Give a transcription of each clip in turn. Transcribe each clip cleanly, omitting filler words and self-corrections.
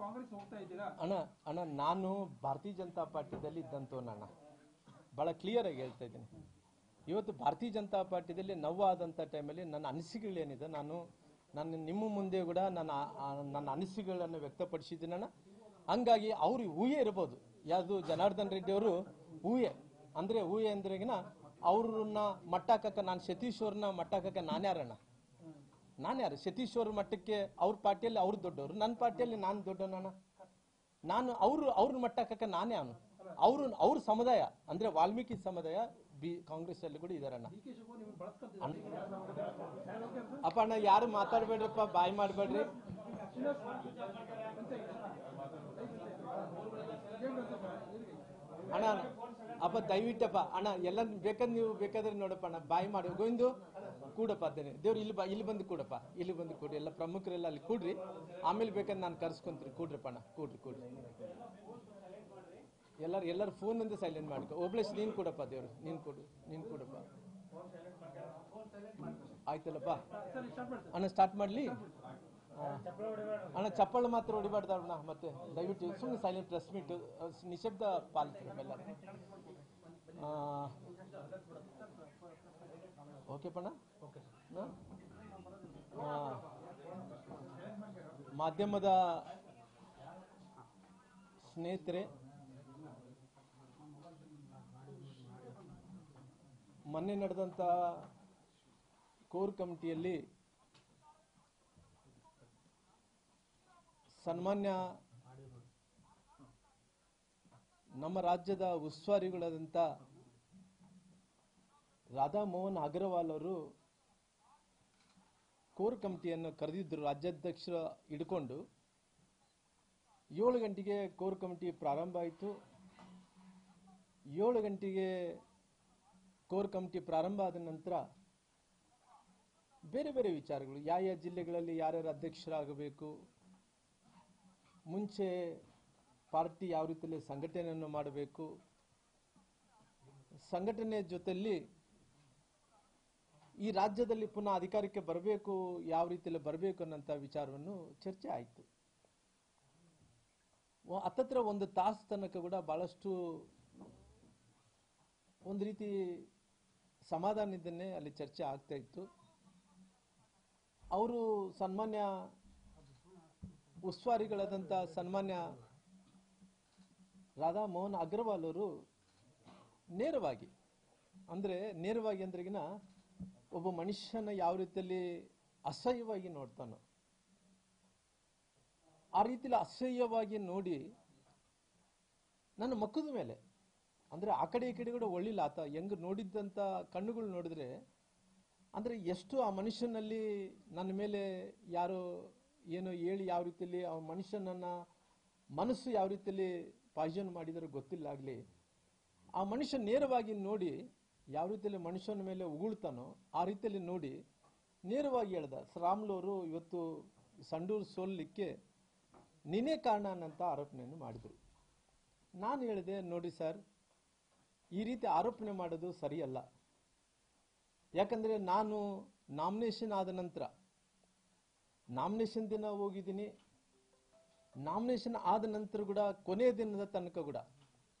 ಕಾಂಗ್ರೆಸ್ ಹೋಗ್ತಾ ಇದ್ದೀರಾ? ಅಣ್ಣ ನಾನು ಭಾರತೀಯ ಜನತಾ ಪಾರ್ಟಿದಲ್ಲಿ ಇದ್ದಂತವನಣ್ಣ, ಭಾಳ ಕ್ಲಿಯರ್ ಆಗಿ ಹೇಳ್ತಾ ಇದ್ದೀನಿ. ಇವತ್ತು ಭಾರತೀಯ ಜನತಾ ಪಾರ್ಟಿಯಲ್ಲಿ ನೋವಾದಂಥ ಟೈಮಲ್ಲಿ ನನ್ನ ಅನಿಸಿಕೆಗಳೇನಿದೆ ನಾನು ನಿಮ್ಮ ಮುಂದೆ ಕೂಡ ನನ್ನ ಅನಿಸಿಕೆಗಳನ್ನು ವ್ಯಕ್ತಪಡಿಸಿದ್ದೀನಣ್ಣ. ಹಂಗಾಗಿ ಅವ್ರು ಊಹೆ ಇರ್ಬೋದು, ಯಾವುದು ಜನಾರ್ದನ್ ರೆಡ್ಡಿ ಅವರು ಊಹೆ ಅಂದ್ರೆಗಿನ ಅವ್ರನ್ನ ಮಟ್ಟಾಕಕ್ಕೆ ನಾನು ಸತೀಶ್ ಅವ್ರನ್ನ ಮಟ್ಟಾಕಕ್ಕೆ ನಾನ್ಯಾರು? ಸತೀಶ್ ಅವ್ರ ಮಟ್ಟಕ್ಕೆ ಅವ್ರ ಪಾರ್ಟಿಯಲ್ಲಿ ಅವ್ರು ದೊಡ್ಡವರು, ನನ್ನ ಪಾರ್ಟಿಯಲ್ಲಿ ನಾನು ದೊಡ್ಡವನಣ್ಣ. ನಾನು ಅವ್ರ ಮಟ್ಟಕ್ಕೆ ನಾನೇ ಅವನು. ಅವ್ರ ಸಮುದಾಯ ಅಂದ್ರೆ ವಾಲ್ಮೀಕಿ ಸಮುದಾಯ ಕಾಂಗ್ರೆಸ್ ಅಲ್ಲಿ ಕೂಡ ಇದಾರಣ್ಣ. ಅಪ್ಪ ಅಣ್ಣ ಯಾರು ಮಾತಾಡ್ಬೇಡ್ರಪ್ಪ, ಬಾಯ್ ಮಾಡ್ಬೇಡ್ರಿ ಅಣ್ಣ. ಅಪ್ಪ ದಯವಿಟ್ಟಪ್ಪ ಅಣ್ಣ, ಎಲ್ಲ ಬೇಕಾದ್ರೆ ನೀವು ಬೇಕಾದ್ರೆ ನೋಡಪ್ಪ ಅಣ್ಣ, ಬಾಯ್ ಮಾಡಿ ಗೋವಿಂದು ಕೂಡಪ್ಪ ಅದೇನೆ ದೇವ್ರು ಇಲ್ಲಿ ಬಂದು ಕೂಡಪ್ಪ, ಇಲ್ಲಿ ಬಂದು ಕೂಡಿ, ಎಲ್ಲ ಪ್ರಮುಖರೆಲ್ಲ ಅಲ್ಲಿ ಕೂಡ್ರಿ, ಆಮೇಲೆ ಬೇಕಾದ್ರೆ ನಾನು ಕರ್ಸ್ಕೊಂತೀನಿ. ಕೂಡ್ರಪ್ಪ ಅಣ್ಣ, ಕೂಡ್ರಿ ಎಲ್ಲರೂ ಫೋನ್ ಇಂದ ಸೈಲೆಂಟ್ ಮಾಡ್ಕೊ. ಒಬ್ಲೇಶ್ ನೀನ್ ಕೊಡಪ್ಪ, ದೇವ್ರು ನೀನ್ ಕೊಡಪ್ಪ. ಆಯ್ತಲ್ಲಪ್ಪ ಅಣ್ಣ, ಸ್ಟಾರ್ಟ್ ಮಾಡ್ಲಿ ಅಣ್ಣ. ಚಪ್ಪಳ ಮಾತ್ರ ಹೊಡಿಬಾರ್ದಣ್ಣ, ಮತ್ತೆ ದಯವಿಟ್ಟು ಸುಮ್ಮನೆ ಸೈಲೆಂಟ್, ಪ್ರೆಸ್ ಮೀಟ್ ನಿಶಬ್ದ ಪಾಲಿಸ್ತಾರೆ ಎಲ್ಲ. ಓಕೆಪಣ್ಣ. ಮಾಧ್ಯಮದ ಸ್ನೇಹಿತರೆ, ಮೊನ್ನೆ ನಡೆದಂಥ ಕೋರ್ ಕಮಿಟಿಯಲ್ಲಿ ಸನ್ಮಾನ್ಯ ನಮ್ಮ ರಾಜ್ಯದ ಉಸ್ತುವಾರಿಗಳಾದಂಥ ರಾಧಾ ಮೋಹನ್ ಅಗ್ರವಾಲ್ ಅವರು ಕೋರ್ ಕಮಿಟಿಯನ್ನು ಕರೆದಿದ್ದರು. ರಾಜ್ಯಾಧ್ಯಕ್ಷರ ಹಿಡ್ಕೊಂಡು 7 ಗಂಟೆಗೆ ಕೋರ್ ಕಮಿಟಿ ಪ್ರಾರಂಭ ಆಯಿತು. 7 ಗಂಟೆಗೆ ಕೋರ್ ಕಮಿಟಿ ಪ್ರಾರಂಭ ಆದ ನಂತರ ಬೇರೆ ಬೇರೆ ವಿಚಾರಗಳು, ಯಾವ ಜಿಲ್ಲೆಗಳಲ್ಲಿ ಯಾರ್ಯಾರು ಅಧ್ಯಕ್ಷರಾಗಬೇಕು, ಮುಂಚೆ ಪಾರ್ಟಿ ಯಾವ ರೀತಿಯಲ್ಲಿ ಸಂಘಟನೆಯನ್ನು ಮಾಡಬೇಕು, ಸಂಘಟನೆ ಜೊತೆಯಲ್ಲಿ ಈ ರಾಜ್ಯದಲ್ಲಿ ಪುನಃ ಅಧಿಕಾರಕ್ಕೆ ಬರಬೇಕು, ಯಾವ ರೀತಿಯಲ್ಲಿ ಬರಬೇಕು ಅನ್ನೋಂಥ ವಿಚಾರವನ್ನು ಚರ್ಚೆ ಆಯಿತು. ಹತ್ತತ್ರ 1 ತಾಸು ತನಕ ಕೂಡ ಬಹಳಷ್ಟು ಒಂದು ರೀತಿ ಸಮಾಧಾನದಿಂದನೇ ಅಲ್ಲಿ ಚರ್ಚೆ ಆಗ್ತಾ ಇತ್ತು. ಅವರು ಸನ್ಮಾನ್ಯ ಉಸ್ತುವಾರಿಗಳಾದಂಥ ಸನ್ಮಾನ್ಯ ರಾಧಾ ಮೋಹನ್ ಅಗ್ರವಾಲ್ ಅವರು ನೇರವಾಗಿ ಅಂದ್ರೆಗಿನ ಒಬ್ಬ ಮನುಷ್ಯನ ಯಾವ ರೀತಿಯಲ್ಲಿ ಅಸಹ್ಯವಾಗಿ ನೋಡ್ತಾನೋ ಆ ರೀತಿಯಲ್ಲಿ ಅಸಹ್ಯವಾಗಿ ನೋಡಿ ನನ್ನ ಮುಖದ ಮೇಲೆ, ಅಂದ್ರೆ ಆ ಕಡೆ ಈ ಕಡೆ ಕೂಡ ಒಳ್ಳಿಲ್ಲ, ಆತ ಹೆಂಗ್ ನೋಡಿದ್ದಂತ ಕಣ್ಣುಗಳು ನೋಡಿದ್ರೆ ಅಂದ್ರೆ ಎಷ್ಟು ಆ ಮನುಷ್ಯನಲ್ಲಿ ನನ್ನ ಮೇಲೆ ಯಾರೋ ಏನೋ ಹೇಳಿ ಯಾವ ರೀತಿಯಲ್ಲಿ ಆ ಮನುಷ್ಯನನ್ನ ಮನಸ್ಸು ಯಾವ ರೀತಿಯಲ್ಲಿ ಪಾಯ್ಸನ್ ಮಾಡಿದರೂ ಗೊತ್ತಿಲ್ಲ ಆಗ್ಲಿ, ಆ ಮನುಷ್ಯ ನೇರವಾಗಿ ನೋಡಿ ಯಾವ ರೀತಿಯಲ್ಲಿ ಮನುಷ್ಯನ ಮೇಲೆ ಉಗುಳ್ತಾನೋ ಆ ರೀತಿಯಲ್ಲಿ ನೋಡಿ ನೇರವಾಗಿ ಹೇಳ್ದ, ರಾಮುಲು ಇವತ್ತು ಸಂಡೂರು ಸೋಲಿಕ್ಕೆ ನೀನೇ ಕಾರಣ ಅನ್ನಂತ ಆರೋಪಣೆಯನ್ನು ಮಾಡಿದ್ರು. ನಾನು ಹೇಳಿದೆ, ನೋಡಿ ಸರ್, ಈ ರೀತಿ ಆರೋಪಣೆ ಮಾಡೋದು ಸರಿಯಲ್ಲ. ಯಾಕಂದ್ರೆ ನಾನು ನಾಮಿನೇಷನ್ ಆದ ನಂತರ ನಾಮಿನೇಷನ್ ದಿನ ಹೋಗಿದ್ದೀನಿ, ನಾಮಿನೇಷನ್ ಆದ ನಂತರ ಕೂಡ ಕೊನೆಯ ದಿನದ ತನಕ ಕೂಡ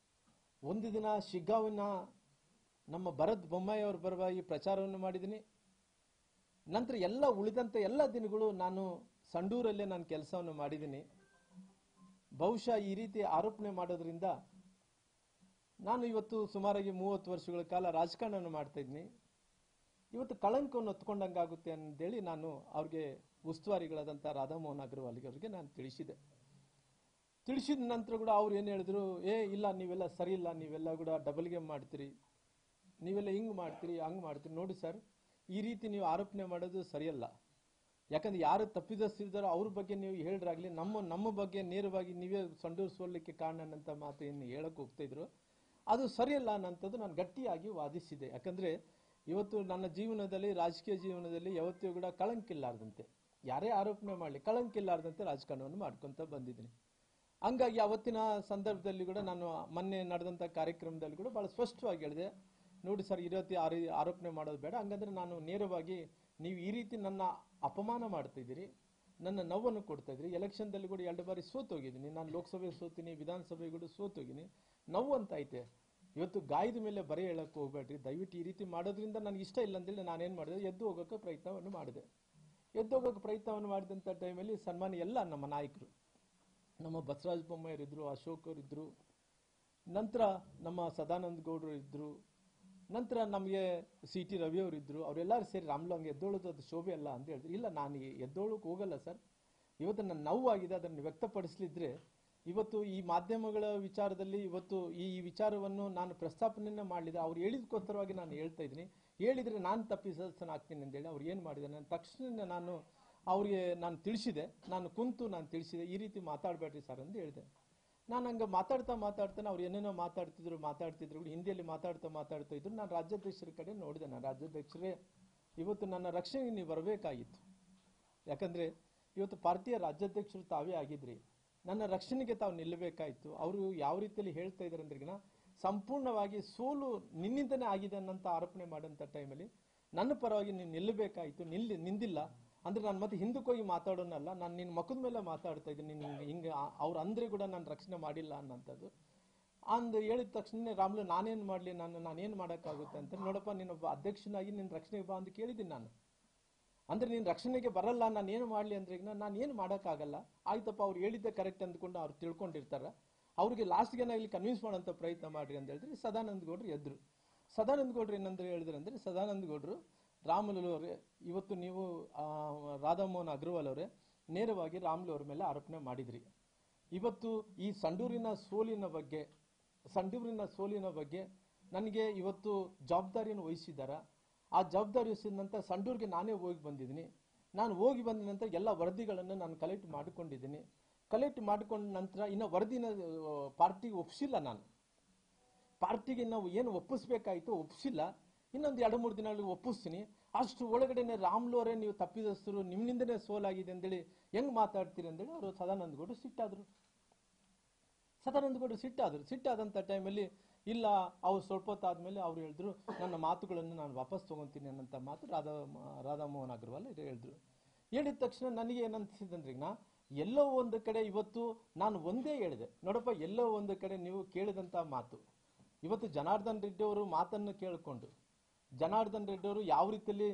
ಒಂದು ದಿನ ಶಿಗ್ಗಾವಿನ ನಮ್ಮ ಭರತ್ ಬೊಮ್ಮಾಯಿ ಅವರ ಪರವಾಗಿ ಪ್ರಚಾರವನ್ನು ಮಾಡಿದ್ದೀನಿ. ನಂತರ ಎಲ್ಲ ಉಳಿದಂತ ಎಲ್ಲ ದಿನಗಳು ನಾನು ಸಂಡೂರಲ್ಲೇ ನಾನು ಕೆಲಸವನ್ನು ಮಾಡಿದ್ದೀನಿ. ಬಹುಶಃ ಈ ರೀತಿ ಆರೋಪಣೆ ಮಾಡೋದ್ರಿಂದ ನಾನು ಇವತ್ತು ಸುಮಾರಾಗಿ 30 ವರ್ಷಗಳ ಕಾಲ ರಾಜಕಾರಣವನ್ನು ಮಾಡ್ತಾ ಇದ್ದೀನಿ, ಇವತ್ತು ಕಳಂಕವನ್ನು ಹೊತ್ಕೊಂಡಂಗಾಗುತ್ತೆ ಅಂತೇಳಿ ನಾನು ಅವ್ರಿಗೆ ಉಸ್ತುವಾರಿಗಳಾದಂಥ ರಾಧಾ ಮೋಹನ್ ಅಗ್ರವಾಲ್ ಅವರಿಗೆ ನಾನು ತಿಳಿಸಿದ ನಂತರ ಕೂಡ ಅವ್ರು ಏನು ಹೇಳಿದ್ರು, ಇಲ್ಲ ನೀವೆಲ್ಲ ಸರಿ ಇಲ್ಲ, ನೀವೆಲ್ಲ ಕೂಡ ಡಬಲ್ ಗೇಮ್ ಮಾಡ್ತೀರಿ, ನೀವೆಲ್ಲ ಹಿಂಗ್ ಮಾಡ್ತೀರಿ ಹಂಗ್ ಮಾಡ್ತೀರಿ. ನೋಡಿ ಸರ್, ಈ ರೀತಿ ನೀವು ಆರೋಪಣೆ ಮಾಡೋದು ಸರಿಯಲ್ಲ. ಯಾಕಂದ್ರೆ ಯಾರು ತಪ್ಪಿದಸ್ತಿದ್ದಾರೋ ಅವ್ರ ಬಗ್ಗೆ ನೀವು ಹೇಳ್ರಾಗ್ಲಿ, ನಮ್ಮ ಬಗ್ಗೆ ನೇರವಾಗಿ ನೀವೇ ಸಂಡೂರು ಸೋಲಿಕ್ಕೆ ಕಾರಣ ಅನ್ನಂತ ಮಾತು ಏನು ಹೇಳಕ್ ಹೋಗ್ತಾ ಇದ್ರು, ಅದು ಸರಿಯಲ್ಲ ಅನ್ನೋಂಥದ್ದು ನಾನು ಗಟ್ಟಿಯಾಗಿ ವಾದಿಸಿದೆ. ಯಾಕಂದ್ರೆ ಇವತ್ತು ನನ್ನ ಜೀವನದಲ್ಲಿ, ರಾಜಕೀಯ ಜೀವನದಲ್ಲಿ ಯಾವತ್ತೂ ಕೂಡ ಕಳಂಕಿಲ್ಲಾರ್ದಂತೆ, ಯಾರೇ ಆರೋಪಣೆ ಮಾಡಲಿ ಕಳಂಕಿಲ್ಲಾರ್ದಂತೆ ರಾಜಕಾರಣವನ್ನು ಮಾಡ್ಕೊಂತ ಬಂದಿದ್ದೀನಿ. ಹಂಗಾಗಿ ಅವತ್ತಿನ ಸಂದರ್ಭದಲ್ಲಿ ಕೂಡ ನಾನು ಮೊನ್ನೆ ನಡೆದಂಥ ಕಾರ್ಯಕ್ರಮದಲ್ಲಿ ಕೂಡ ಬಹಳ ಸ್ಪಷ್ಟವಾಗಿ ಹೇಳಿದೆ, ನೋಡಿ ಸರ್, ಈ ರೀತಿ ಆರೋಪಣೆ ಮಾಡೋದು ಬೇಡ, ಹಂಗಂದ್ರೆ ನಾನು ನೇರವಾಗಿ ನೀವು ಈ ರೀತಿ ನನ್ನ ಅಪಮಾನ ಮಾಡ್ತಿದ್ದೀರಿ, ನನ್ನ ನೋವನ್ನು ಕೊಡ್ತಾ ಇದ್ರಿ. ಎಲೆಕ್ಷನ್ದಲ್ಲಿ ಕೂಡ 2 ಬಾರಿ ಸೋತೋಗಿದ್ದೀನಿ. ನಾನು ಲೋಕಸಭೆ ಸೋತೀನಿ, ವಿಧಾನಸಭೆ ಕೂಡ ಸೋತೋಗಿನಿ. ನೋವು ಅಂತ ಐತೆ. ಇವತ್ತು ಗಾಯದ ಮೇಲೆ ಬರೆ ಹೇಳಕ್ಕೆ ಹೋಗ್ಬೇಡ್ರಿ ದಯವಿಟ್ಟು. ಈ ರೀತಿ ಮಾಡೋದ್ರಿಂದ ನನಗೆ ಇಷ್ಟ ಇಲ್ಲ ಅಂತೇಳಿ ನಾನೇನು ಮಾಡಿದೆ, ಎದ್ದು ಹೋಗೋಕ್ಕೆ ಪ್ರಯತ್ನವನ್ನು ಮಾಡಿದೆ. ಎದ್ದು ಹೋಗೋಕ್ಕೆ ಪ್ರಯತ್ನವನ್ನು ಮಾಡಿದಂಥ ಟೈಮಲ್ಲಿ ಸನ್ಮಾನ್ಯ ಎಲ್ಲ ನಮ್ಮ ನಾಯಕರು, ನಮ್ಮ ಬಸವರಾಜ ಬೊಮ್ಮಾಯಿಯರಿದ್ದರು, ಅಶೋಕ್ ಅವರಿದ್ದರು, ನಂತರ ನಮ್ಮ ಸದಾನಂದ ಗೌಡರು ಇದ್ದರು, ನಂತರ ನಮಗೆ CT ರವಿ ಅವರಿದ್ದರು. ಅವರೆಲ್ಲರೂ ಸೇರಿ ರಾಮ್ಲು ಹಂಗೆ ಎದ್ದೋಳೋದು ಅದು ಶೋಭೆ ಅಲ್ಲ ಅಂತ ಹೇಳಿದ್ರು. ಇಲ್ಲ, ನಾನು ಎದ್ದೋಳಕ್ಕೆ ಹೋಗಲ್ಲ ಸರ್. ಇವತ್ತು ನನ್ನ ನೋವಾಗಿದೆ, ಅದನ್ನು ವ್ಯಕ್ತಪಡಿಸಲಿದ್ರೆ ಇವತ್ತು ಈ ಮಾಧ್ಯಮಗಳ ವಿಚಾರದಲ್ಲಿ ಇವತ್ತು ಈ ವಿಚಾರವನ್ನು ನಾನು ಪ್ರಸ್ತಾಪನೆಯನ್ನು ಮಾಡಲಿದ್ರೆ ಅವ್ರು ಹೇಳಿದಕ್ಕೋಸ್ಕರವಾಗಿ ನಾನು ಹೇಳ್ತಾ ಇದ್ದೀನಿ. ಹೇಳಿದರೆ ನಾನು ತಪ್ಪಿಸಲಾಗ್ತೀನಿ ಅಂತೇಳಿ ಅವ್ರು ಏನು ಮಾಡಿದ್ದಾರೆ, ನಾನು ತಕ್ಷಣ ಅವ್ರಿಗೆ ನಾನು ತಿಳಿಸಿದೆ. ನಾನು ತಿಳಿಸಿದೆ, ಈ ರೀತಿ ಮಾತಾಡಬೇಡ್ರಿ ಸರ್ ಅಂತ ಹೇಳಿದೆ. ನಾನು ಹಂಗೆ ಮಾತಾಡ್ತಾನೆ ಅವ್ರು ಏನೇನೋ ಮಾತಾಡ್ತಿದ್ರು ಹಿಂದಿಯಲ್ಲಿ ಮಾತಾಡ್ತಾ ಇದ್ರು. ನಾನು ರಾಜ್ಯಾಧ್ಯಕ್ಷರ ಕಡೆ ನೋಡಿದೆ. ನಾನು ರಾಜ್ಯಾಧ್ಯಕ್ಷರೇ, ಇವತ್ತು ನನ್ನ ರಕ್ಷಣೆಗೆ ನೀವು ಬರಬೇಕಾಗಿತ್ತು. ಯಾಕಂದರೆ ಇವತ್ತು ಪಾರ್ಟಿಯ ರಾಜ್ಯಾಧ್ಯಕ್ಷರು ತಾವೇ ಆಗಿದ್ರಿ. ನನ್ನ ರಕ್ಷಣೆಗೆ ತಾವು ನಿಲ್ಲಬೇಕಾಯಿತು. ಅವರು ಯಾವ ರೀತಿಯಲ್ಲಿ ಹೇಳ್ತಾ ಇದ್ದಾರೆ ಅಂದ್ರೆಗಿನ ಸಂಪೂರ್ಣವಾಗಿ ಸೋಲು ನಿನ್ನಿಂದನೇ ಆಗಿದೆ ಅನ್ನೋಂಥ ಆರೋಪಣೆ ಮಾಡೋಂಥ ಟೈಮಲ್ಲಿ ನನ್ನ ಪರವಾಗಿ ನೀನು ನಿಲ್ಲಬೇಕಾಯಿತು. ನಿಂದಿಲ್ಲ ಅಂದರೆ ನಾನು ಮತ್ತೆ ಹಿಂದಕ್ಕೆ ಹೋಗಿ ಮಾತಾಡೋನಲ್ಲ, ನಾನು ನಿನ್ನ ಮುಖದ ಮೇಲೆ ಮಾತಾಡ್ತಾ ಇದ್ದೀನಿ. ನಿನ್ಗೆ ಹಿಂಗೆ ಅವ್ರು ಅಂದರೆ ಕೂಡ ನಾನು ರಕ್ಷಣೆ ಮಾಡಿಲ್ಲ ಅನ್ನೋಂಥದ್ದು ಹೇಳಿದ ತಕ್ಷಣ ರಾಮ್ಲು ನಾನೇನು ಮಾಡಲಿ, ನಾನೇನು ಮಾಡೋಕ್ಕಾಗುತ್ತೆ ಅಂತ. ನೋಡಪ್ಪ, ನೀನೊಬ್ಬ ಅಧ್ಯಕ್ಷನಾಗಿ ನಿನ್ನ ರಕ್ಷಣೆಗೆ ಬಾ ಅಂತ ಕೇಳಿದ್ದೀನಿ ನಾನು. ಅಂದರೆ ನೀನು ರಕ್ಷಣೆಗೆ ಬರಲ್ಲ, ನಾನೇನು ಮಾಡಲಿ ಅಂದ್ರೆ ನಾನು ಏನು ಮಾಡೋಕ್ಕಾಗಲ್ಲ. ಆಯ್ತಪ್ಪ, ಅವ್ರು ಹೇಳಿದ್ದೆ ಕರೆಕ್ಟ್ ಅಂದ್ಕೊಂಡು ಅವ್ರು ತಿಳ್ಕೊಂಡಿರ್ತಾರೆ. ಅವ್ರಿಗೆ ಲಾಸ್ಟ್ಗೆ ಇಲ್ಲಿ ಕನ್ವಿನ್ಸ್ ಮಾಡೋಂಥ ಪ್ರಯತ್ನ ಮಾಡಿರಿ ಅಂತ ಹೇಳಿದ್ರೆ ಸದಾನಂದ ಗೌಡರು ಎದ್ರು. ಸದಾನಂದ ಗೌಡರು ಏನಂದ್ರೆ ಹೇಳಿದ್ರೆ ಅಂದರೆ, ಸದಾನಂದ ಗೌಡರು ರಾಮುಲು ಅವರೇ, ಇವತ್ತು ನೀವು ರಾಧಾಮೋಹನ್ ಅಗ್ರವಾಲ್ ಅವರೇ ನೇರವಾಗಿ ರಾಮುಲು ಅವ್ರ ಮೇಲೆ ಆರೋಪಣೆ ಮಾಡಿದ್ರಿ. ಇವತ್ತು ಈ ಸಂಡೂರಿನ ಸೋಲಿನ ಬಗ್ಗೆ ನನಗೆ ಇವತ್ತು ಜವಾಬ್ದಾರಿಯನ್ನು ವಹಿಸಿದ್ದಾರೆ. ಆ ಜವಾಬ್ದಾರಿ ವಹಿಸಿದ ನಂತರ ಸಂಡೂರಿಗೆ ನಾನೇ ಹೋಗಿ ಬಂದಿದ್ದೀನಿ. ನಾನು ಹೋಗಿ ಬಂದ ನಂತರ ಎಲ್ಲ ವರದಿಗಳನ್ನು ನಾನು ಕಲೆಕ್ಟ್ ಮಾಡಿಕೊಂಡಿದ್ದೀನಿ. ಕಲೆಕ್ಟ್ ಮಾಡಿಕೊಂಡ ನಂತರ ಇನ್ನು ವರದಿನ ಪಾರ್ಟಿಗೆ ಒಪ್ಪಿಸಿಲ್ಲ. ನಾನು ಪಾರ್ಟಿಗೆ ನಾವು ಏನು ಒಪ್ಪಿಸ್ಬೇಕಾಯಿತು ಒಪ್ಪಿಸಿಲ್ಲ. ಇನ್ನೊಂದು 2-3 ದಿನಗಳಲ್ಲಿ ಒಪ್ಪಿಸ್ತೀನಿ. ಅಷ್ಟು ಒಳಗಡೆನೆ ರಾಮ್ಲು ಅವರೇ ನೀವು ತಪ್ಪಿದಸ್ತರು, ನಿಮ್ಮಿಂದನೇ ಸೋಲಾಗಿದೆ ಅಂತೇಳಿ ಹೆಂಗೆ ಮಾತಾಡ್ತೀರಿ ಅಂತೇಳಿ ಅವರು ಸದಾನಂದ ಗೌಡರು ಸಿಟ್ಟಾದಂಥ ಟೈಮಲ್ಲಿ ಇಲ್ಲ, ಅವ್ರು ಸ್ವಲ್ಪ ಹೊತ್ತಾದ್ಮೇಲೆ ಅವ್ರು ಹೇಳಿದ್ರು ನನ್ನ ಮಾತುಗಳನ್ನು ನಾನು ವಾಪಸ್ ತೊಗೊತೀನಿ ಅನ್ನೋಂಥ ಮಾತು ರಾಧಾಮೋಹನ್ ಅಗ್ರವಾಲ್ ಹೇಳಿದ್ರು. ಹೇಳಿದ ತಕ್ಷಣ ನನಗೆ ಏನನ್ಸಿದಂದ್ರೆ, ಎಲ್ಲೋ ಒಂದು ಕಡೆ ಇವತ್ತು ನಾನು ಒಂದೇ ಹೇಳಿದೆ, ನೋಡಪ್ಪ, ಎಲ್ಲೋ ಒಂದು ಕಡೆ ನೀವು ಕೇಳಿದಂಥ ಮಾತು ಇವತ್ತು ಜನಾರ್ದನ್ ರೆಡ್ಡಿ ಅವರು ಮಾತನ್ನು ಕೇಳಿಕೊಂಡು ಜನಾರ್ದನ್ ರೆಡ್ಡಿ ಅವರು ಯಾವ ರೀತಿಯಲ್ಲಿ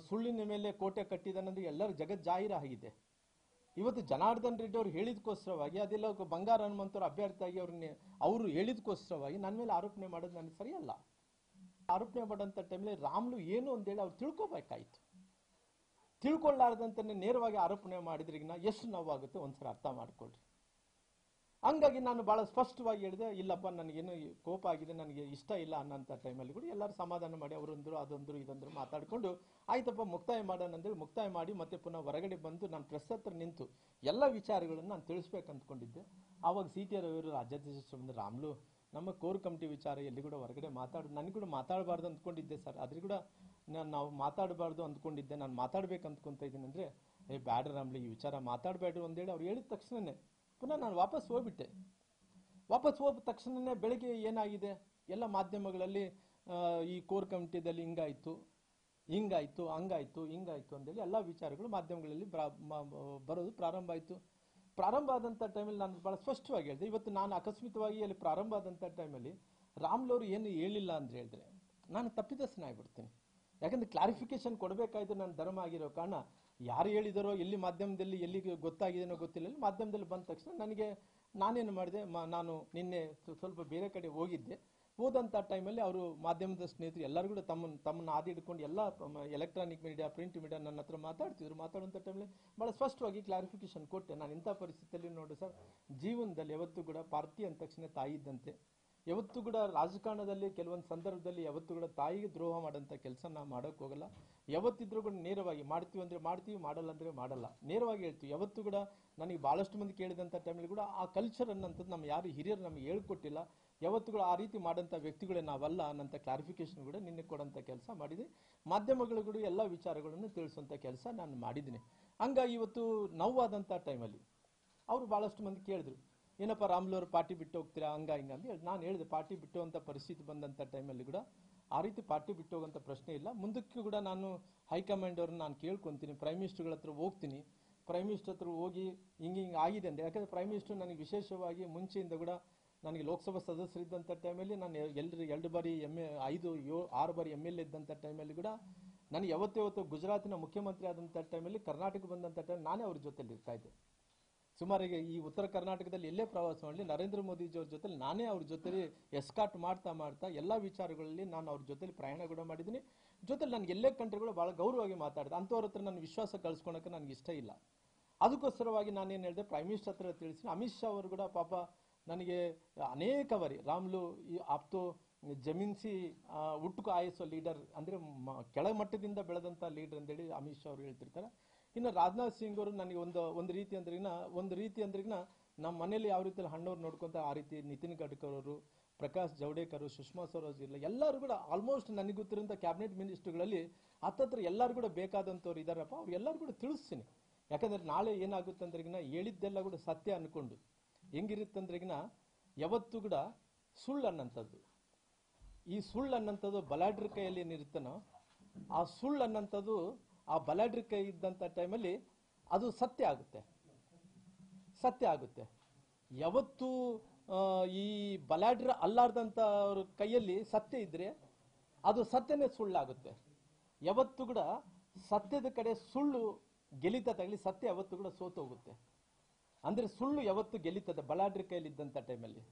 ಸುಳ್ಳಿನ ಮೇಲೆ ಕೋಟೆ ಕಟ್ಟಿದಾನಂದ್ರೆ ಎಲ್ಲರ ಜಗತ್ ಜಾಹೀರ ಆಗಿದೆ. ಇವತ್ತು ಜನಾರ್ದನ್ ರೆಡ್ಡಿ ಅವರು ಹೇಳಿದಕ್ಕೋಸ್ಕರವಾಗಿ ಅದೆಲ್ಲ ಬಂಗಾರ ಹನುಮಂತವ್ರ ಅಭ್ಯರ್ಥಿಯಾಗಿ ಅವರು ಹೇಳಿದಕ್ಕೋಸ್ಕರವಾಗಿ ನನ್ನ ಮೇಲೆ ಆರೋಪಣೆ ಮಾಡೋದು ನನಗೆ ಸರಿಯಲ್ಲ. ಆರೋಪಣೆ ಮಾಡೋಂಥ ಟೈಮಲ್ಲಿ ರಾಮ್ಲು ಏನು ಅಂತೇಳಿ ಅವ್ರು ತಿಳ್ಕೊಬೇಕಾಯ್ತು. ತಿಳ್ಕೊಳ್ಳಾರ್ದಂತಾನೆ ನೇರವಾಗಿ ಆರೋಪಣೆ ಮಾಡಿದ್ರಿಗಿನ ಎಷ್ಟು ನೋವಾಗುತ್ತೆ ಒಂದ್ಸಲ ಅರ್ಥ ಮಾಡ್ಕೊಳ್ರಿ. ಹಂಗಾಗಿ ನಾನು ಬಹಳ ಸ್ಪಷ್ಟವಾಗಿ ಹೇಳಿದೆ, ಇಲ್ಲಪ್ಪ, ನನಗೇನು ಕೋಪ ಆಗಿದೆ, ನನಗೆ ಇಷ್ಟ ಇಲ್ಲ ಅನ್ನೋಂಥ ಟೈಮಲ್ಲಿ ಕೂಡ ಎಲ್ಲರೂ ಸಮಾಧಾನ ಮಾಡಿ ಅವರೊಂದರು ಅದೊಂದರು ಇದೊಂದರು ಮಾತಾಡಿಕೊಂಡು ಆಯ್ತಪ್ಪ ಮುಕ್ತಾಯ ಮಾಡೋಣ ಅಂತೇಳಿ ಮುಕ್ತಾಯ ಮಾಡಿ ಮತ್ತೆ ಪುನಃ ಹೊರಗಡೆ ಬಂದು ನಾನು ಪ್ರೆಸ್ ಹತ್ರ ನಿಂತು ಎಲ್ಲ ವಿಚಾರಗಳನ್ನು ನಾನು ತಿಳಿಸ್ಬೇಕು ಅಂದ್ಕೊಂಡಿದ್ದೆ. ಆವಾಗ CT ರವಿಯವರು ರಾಜ್ಯಾಧ್ಯಕ್ಷರು ಬಂದು, ರಾಮ್ಲು, ನಮ್ಮ ಕೋರ್ ಕಮಿಟಿ ವಿಚಾರ ಎಲ್ಲಿ ಕೂಡ ಹೊರಗಡೆ ನನಗೆ ಕೂಡ ಮಾತಾಡಬಾರ್ದು ಅಂದ್ಕೊಂಡಿದ್ದೆ ಸರ್, ಆದ್ರೆ ಕೂಡ ನಾವು ಮಾತಾಡಬಾರ್ದು ಅಂದ್ಕೊಂಡಿದ್ದೆ, ನಾನು ಮಾತಾಡ್ಬೇಕು ಅಂದ್ಕೊತಾ ಇದ್ದೀನಿ ಅಂದರೆ, ಬ್ಯಾಡ ರಾಮ್ಲು, ಈ ವಿಚಾರ ಮಾತಾಡಬೇಡ್ರು ಅಂತೇಳಿ ಅವ್ರು ಹೇಳಿದ ತಕ್ಷಣನೇ ಪುನಃ ನಾನು ವಾಪಸ್ ಹೋಗ್ಬಿಟ್ಟೆ. ವಾಪಸ್ ಹೋದ ತಕ್ಷಣನೇ ಬೆಳಗ್ಗೆ ಏನಾಗಿದೆ ಎಲ್ಲ ಮಾಧ್ಯಮಗಳಲ್ಲಿ ಈ ಕೋರ್ ಕಮಿಟಿದಲ್ಲಿ ಹಿಂಗಾಯ್ತು ಅಂತೇಳಿ ಎಲ್ಲ ವಿಚಾರಗಳು ಮಾಧ್ಯಮಗಳಲ್ಲಿ ಬರೋದು ಪ್ರಾರಂಭ ಆಯಿತು. ಪ್ರಾರಂಭ ಆದಂಥ ಟೈಮಲ್ಲಿ ನಾನು ಭಾಳ ಸ್ಪಷ್ಟವಾಗಿ ಹೇಳಿದೆ. ಇವತ್ತು ನಾನು ಅಕಸ್ಮಿತವಾಗಿ ಅಲ್ಲಿ ಪ್ರಾರಂಭ ಆದಂಥ ಟೈಮಲ್ಲಿ ರಾಮ್ಲು ಅವರು ಏನು ಹೇಳಿಲ್ಲ ಅಂತ ಹೇಳಿದ್ರೆ ನಾನು ತಪ್ಪಿತಸ್ಥನಾಗ್ಬಿಡ್ತೀನಿ. ಯಾಕಂದ್ರೆ ಕ್ಲಾರಿಫಿಕೇಶನ್ ಕೊಡಬೇಕಾಯ್ತು ನನ್ನ ಧರ್ಮ ಆಗಿರೋ ಕಾರಣ ಯಾರು ಹೇಳಿದಾರೋ ಎಲ್ಲಿ ಮಾಧ್ಯಮದಲ್ಲಿ ಎಲ್ಲಿಗೆ ಗೊತ್ತಾಗಿದೆನೋ ಗೊತ್ತಿಲ್ಲ, ಮಾಧ್ಯಮದಲ್ಲಿ ಬಂದ ತಕ್ಷಣ ನಾನೇನು ಮಾಡಿದೆ, ನಾನು ನಿನ್ನೆ ಸ್ವಲ್ಪ ಬೇರೆ ಕಡೆ ಹೋದಂಥ ಟೈಮಲ್ಲಿ ಅವರು ಮಾಧ್ಯಮದ ಸ್ನೇಹಿತರು ಎಲ್ಲರೂ ಕೂಡ ತಮ್ಮನ್ನು ಆದಿ ಹಿಡ್ಕೊಂಡು ಎಲ್ಲ ಎಲೆಕ್ಟ್ರಾನಿಕ್ ಮೀಡಿಯಾ, ಪ್ರಿಂಟ್ ಮೀಡಿಯಾ ನನ್ನ ಹತ್ರ ಮಾತಾಡುವಂಥ ಟೈಮಲ್ಲಿ ಭಾಳ ಸ್ಪಷ್ಟವಾಗಿ ಕ್ಲಾರಿಫಿಕೇಶನ್ ಕೊಟ್ಟೆ. ನಾನು ಇಂಥ ಪರಿಸ್ಥಿತಿಯಲ್ಲಿ ನೋಡಿ ಸರ್, ಜೀವನದಲ್ಲಿ ಯಾವತ್ತೂ ಕೂಡ ಪಾರ್ಟಿ ಅಂದ ತಕ್ಷಣ ತಾಯಿ ಇದ್ದಂತೆ. ಯಾವತ್ತೂ ಕೂಡ ರಾಜಕಾರಣದಲ್ಲಿ ಕೆಲವೊಂದು ಸಂದರ್ಭದಲ್ಲಿ ಯಾವತ್ತೂ ಕೂಡ ತಾಯಿಗೆ ದ್ರೋಹ ಮಾಡೋಂಥ ಕೆಲಸ ನಾವು ಮಾಡೋಕ್ಕೆ ಹೋಗಲ್ಲ. ಯಾವತ್ತಿದ್ರೂ ಕೂಡ ನೇರವಾಗಿ ಮಾಡ್ತೀವಿ ಅಂದರೆ ಮಾಡ್ತೀವಿ, ಮಾಡಲ್ಲ ಅಂದರೆ ಮಾಡಲ್ಲ, ನೇರವಾಗಿ ಹೇಳ್ತೀವಿ. ಯಾವತ್ತೂ ಕೂಡ ನನಗೆ ಭಾಳಷ್ಟು ಮಂದಿ ಕೇಳಿದಂಥ ಟೈಮಲ್ಲಿ ಕೂಡ ಆ ಕಲ್ಚರ್ ಅನ್ನೋಂಥದ್ದು ನಮ್ಮ ಯಾರು ಹಿರಿಯರು ನಮಗೆ ಹೇಳ್ಕೊಟ್ಟಿಲ್ಲ. ಯಾವತ್ತೂ ಕೂಡ ಆ ರೀತಿ ಮಾಡೋಂಥ ವ್ಯಕ್ತಿಗಳೇ ನಾವಲ್ಲ ಅನ್ನೋಂಥ ಕ್ಲಾರಿಫಿಕೇಶನ್ ಕೂಡ ನಿನ್ನೆ ಕೊಡೋಂಥ ಕೆಲಸ ಮಾಡಿದೆ. ಮಾಧ್ಯಮಗಳು ಕೂಡ ಎಲ್ಲ ವಿಚಾರಗಳನ್ನು ತಿಳಿಸುವಂಥ ಕೆಲಸ ನಾನು ಮಾಡಿದ್ದೀನಿ. ಹಂಗಾಗಿ ಇವತ್ತು ನೋವಾದಂಥ ಟೈಮಲ್ಲಿ ಅವರು ಭಾಳಷ್ಟು ಮಂದಿ ಕೇಳಿದ್ರು, ಏನಪ್ಪ ರಾಮ್ಲು ಅವರು ಪಾರ್ಟಿ ಬಿಟ್ಟು ಹೋಗ್ತೀರಾ ಹಂಗ ಹಿಂಗ ಅಂತ ಹೇಳಿ. ನಾನು ಹೇಳಿದೆ, ಪಾರ್ಟಿ ಬಿಟ್ಟು ಹೋಗುವಂಥ ಪರಿಸ್ಥಿತಿ ಬಂದಂಥ ಟೈಮಲ್ಲಿ ಕೂಡ ಆ ರೀತಿ ಪಾರ್ಟಿ ಬಿಟ್ಟು ಹೋಗೋಂಥ ಪ್ರಶ್ನೆ ಇಲ್ಲ. ಮುಂದಕ್ಕೂ ಕೂಡ ನಾನು ಹೈಕಮಾಂಡ್ ಅವ್ರನ್ನ ನಾನು ಕೇಳ್ಕೊತೀನಿ, ಪ್ರೈಮ್ ಮಿನಿಸ್ಟರ್ಗಳ ಹತ್ರ ಹೋಗ್ತೀನಿ. ಪ್ರೈಮ್ ಮಿನಿಸ್ಟರ್ ಹತ್ರ ಹೋಗಿ ಹಿಂಗೆ ಆಗಿದೆ ಅಂತ. ಯಾಕಂದರೆ ಪ್ರೈಮ್ ಮಿನಿಸ್ಟರ್ ನನಗೆ ವಿಶೇಷವಾಗಿ ಮುಂಚೆಯಿಂದ ಕೂಡ ನನಗೆ ಲೋಕಸಭಾ ಸದಸ್ಯರಿದ್ದಂಥ ಟೈಮಲ್ಲಿ ನಾನು 2 ಬಾರಿ 6 ಬಾರಿ MLA ಇದ್ದಂಥ ಟೈಮಲ್ಲಿ ಕೂಡ ನಾನು ಯಾವತ್ತೂ ಗುಜರಾತಿನ ಮುಖ್ಯಮಂತ್ರಿ ಆದಂಥ ಟೈಮಲ್ಲಿ ಕರ್ನಾಟಕ ಬಂದಂಥ ಟೈಮ್ ನಾನೇ ಅವ್ರ ಜೊತೆಲಿ ಇರ್ತಾ ಇದ್ದೆ. ಸುಮಾರಿಗೆ ಈ ಉತ್ತರ ಕರ್ನಾಟಕದಲ್ಲಿ ಎಲ್ಲೇ ಪ್ರವಾಸ ಮಾಡಲಿ ನರೇಂದ್ರ ಮೋದಿಜಿಯವ್ರ ಜೊತೆಲಿ ನಾನೇ ಅವ್ರ ಜೊತೆಲಿ ಎಸ್ಕಾಟ್ ಮಾಡ್ತಾ ಎಲ್ಲ ವಿಚಾರಗಳಲ್ಲಿ ನಾನು ಅವ್ರ ಜೊತೆಲಿ ಪ್ರಯಾಣ ಕೂಡ ಮಾಡಿದ್ದೀನಿ. ಜೊತೆಲಿ ನನಗೆ ಎಲ್ಲೇ ಕಂಡ್ರೆ ಕೂಡ ಭಾಳ ಗೌರವವಾಗಿ ಮಾತಾಡಿದೆ. ಅಂಥವ್ರ ಹತ್ರ ನನ್ನ ವಿಶ್ವಾಸ ಕಳ್ಸ್ಕೊಳಕ್ಕೆ ನನಗೆ ಇಷ್ಟ ಇಲ್ಲ. ಅದಕ್ಕೋಸ್ಕರವಾಗಿ ನಾನೇನು ಹೇಳಿದೆ, ಪ್ರೈಮ್ ಮಿನಿಸ್ಟರ್ ಹತ್ರ ತಿಳಿಸಿ. ಅಮಿತ್ ಶಾ ಅವರು ಕೂಡ ಪಾಪ ನನಗೆ ಅನೇಕ ಬಾರಿ ರಾಮ್ಲು ಆಪ್ತು ಜಮೀನ್ಸಿ ಹುಟ್ಟುಕು ಆಯಿಸೋ ಲೀಡರ್, ಅಂದರೆ ಕೆಳಮಟ್ಟದಿಂದ ಬೆಳೆದಂಥ ಲೀಡರ್ ಅಂತೇಳಿ ಅಮಿತ್ ಶಾ ಅವರು ಹೇಳ್ತಿರ್ತಾರೆ. ಇನ್ನು ರಾಜನಾಥ್ ಸಿಂಗ್ ಅವರು ನನಗೆ ಒಂದು ರೀತಿ ಅಂದ್ರಿಗಿನ ನಮ್ಮ ಮನೇಲಿ ಯಾವ ರೀತಿ ಹಣ್ಣವ್ರು ನೋಡ್ಕೊಂತ ಆ ರೀತಿ ನಿತಿನ್ ಗಡ್ಕರಿ ಅವರು, ಪ್ರಕಾಶ್ ಜಾವಡೇಕರ್, ಸುಷ್ಮಾ ಸ್ವರಾಜ್ ಇಲ್ಲ, ಎಲ್ಲರೂ ಕೂಡ ಆಲ್ಮೋಸ್ಟ್ ನನಗೆ ಗೊತ್ತಿರೋಂಥ ಕ್ಯಾಬಿನೆಟ್ ಮಿನಿಸ್ಟರ್ಗಳಲ್ಲಿ ಹತ್ತತ್ರ ಎಲ್ಲರೂ ಕೂಡ ಬೇಕಾದಂಥವ್ರು ಇದ್ದಾರಪ್ಪ. ಅವ್ರು ಎಲ್ಲರೂ ಕೂಡ ತಿಳಿಸ್ತೀನಿ. ಯಾಕಂದರೆ ನಾಳೆ ಏನಾಗುತ್ತೆ ಅಂದ್ರಿಗಿನ ಹೇಳಿದ್ದೆಲ್ಲ ಕೂಡ ಸತ್ಯ ಅಂದ್ಕೊಂಡು ಹೆಂಗಿರುತ್ತಂದ್ರಿಗಿನ ಯಾವತ್ತೂ ಕೂಡ ಸುಳ್ಳು ಅನ್ನೋಂಥದ್ದು, ಈ ಸುಳ್ಳು ಅನ್ನೋಂಥದ್ದು ಬಲಾಢ್ರ ಕೈಯಲ್ಲಿ ಏನಿರುತ್ತನೋ ಆ ಸುಳ್ಳು ಅನ್ನೋಂಥದ್ದು ಆ ಬಲಾಢ್ರ ಕೈ ಇದ್ದಂಥ ಟೈಮಲ್ಲಿ ಅದು ಸತ್ಯ ಆಗುತ್ತೆ. ಯಾವತ್ತೂ ಈ ಬಲಾಢ್ರ ಅಲ್ಲಾರ್ದಂಥವ್ರ ಕೈಯಲ್ಲಿ ಸತ್ಯ ಇದ್ರೆ ಅದು ಸತ್ಯನೇ ಸುಳ್ಳಾಗುತ್ತೆ. ಯಾವತ್ತೂ ಕೂಡ ಸತ್ಯದ ಕಡೆ ಸುಳ್ಳು ಗೆಲಿತ ತಗಲಿ, ಸತ್ಯ ಯಾವತ್ತೂ ಕೂಡ ಸೋತೋಗುತ್ತೆ. ಅಂದರೆ ಸುಳ್ಳು ಯಾವತ್ತು ಗೆಲ್ಲಿತದೆ ಬಲಾಢ್ರ ಕೈಯಲ್ಲಿ ಇದ್ದಂಥ ಟೈಮಲ್ಲಿ.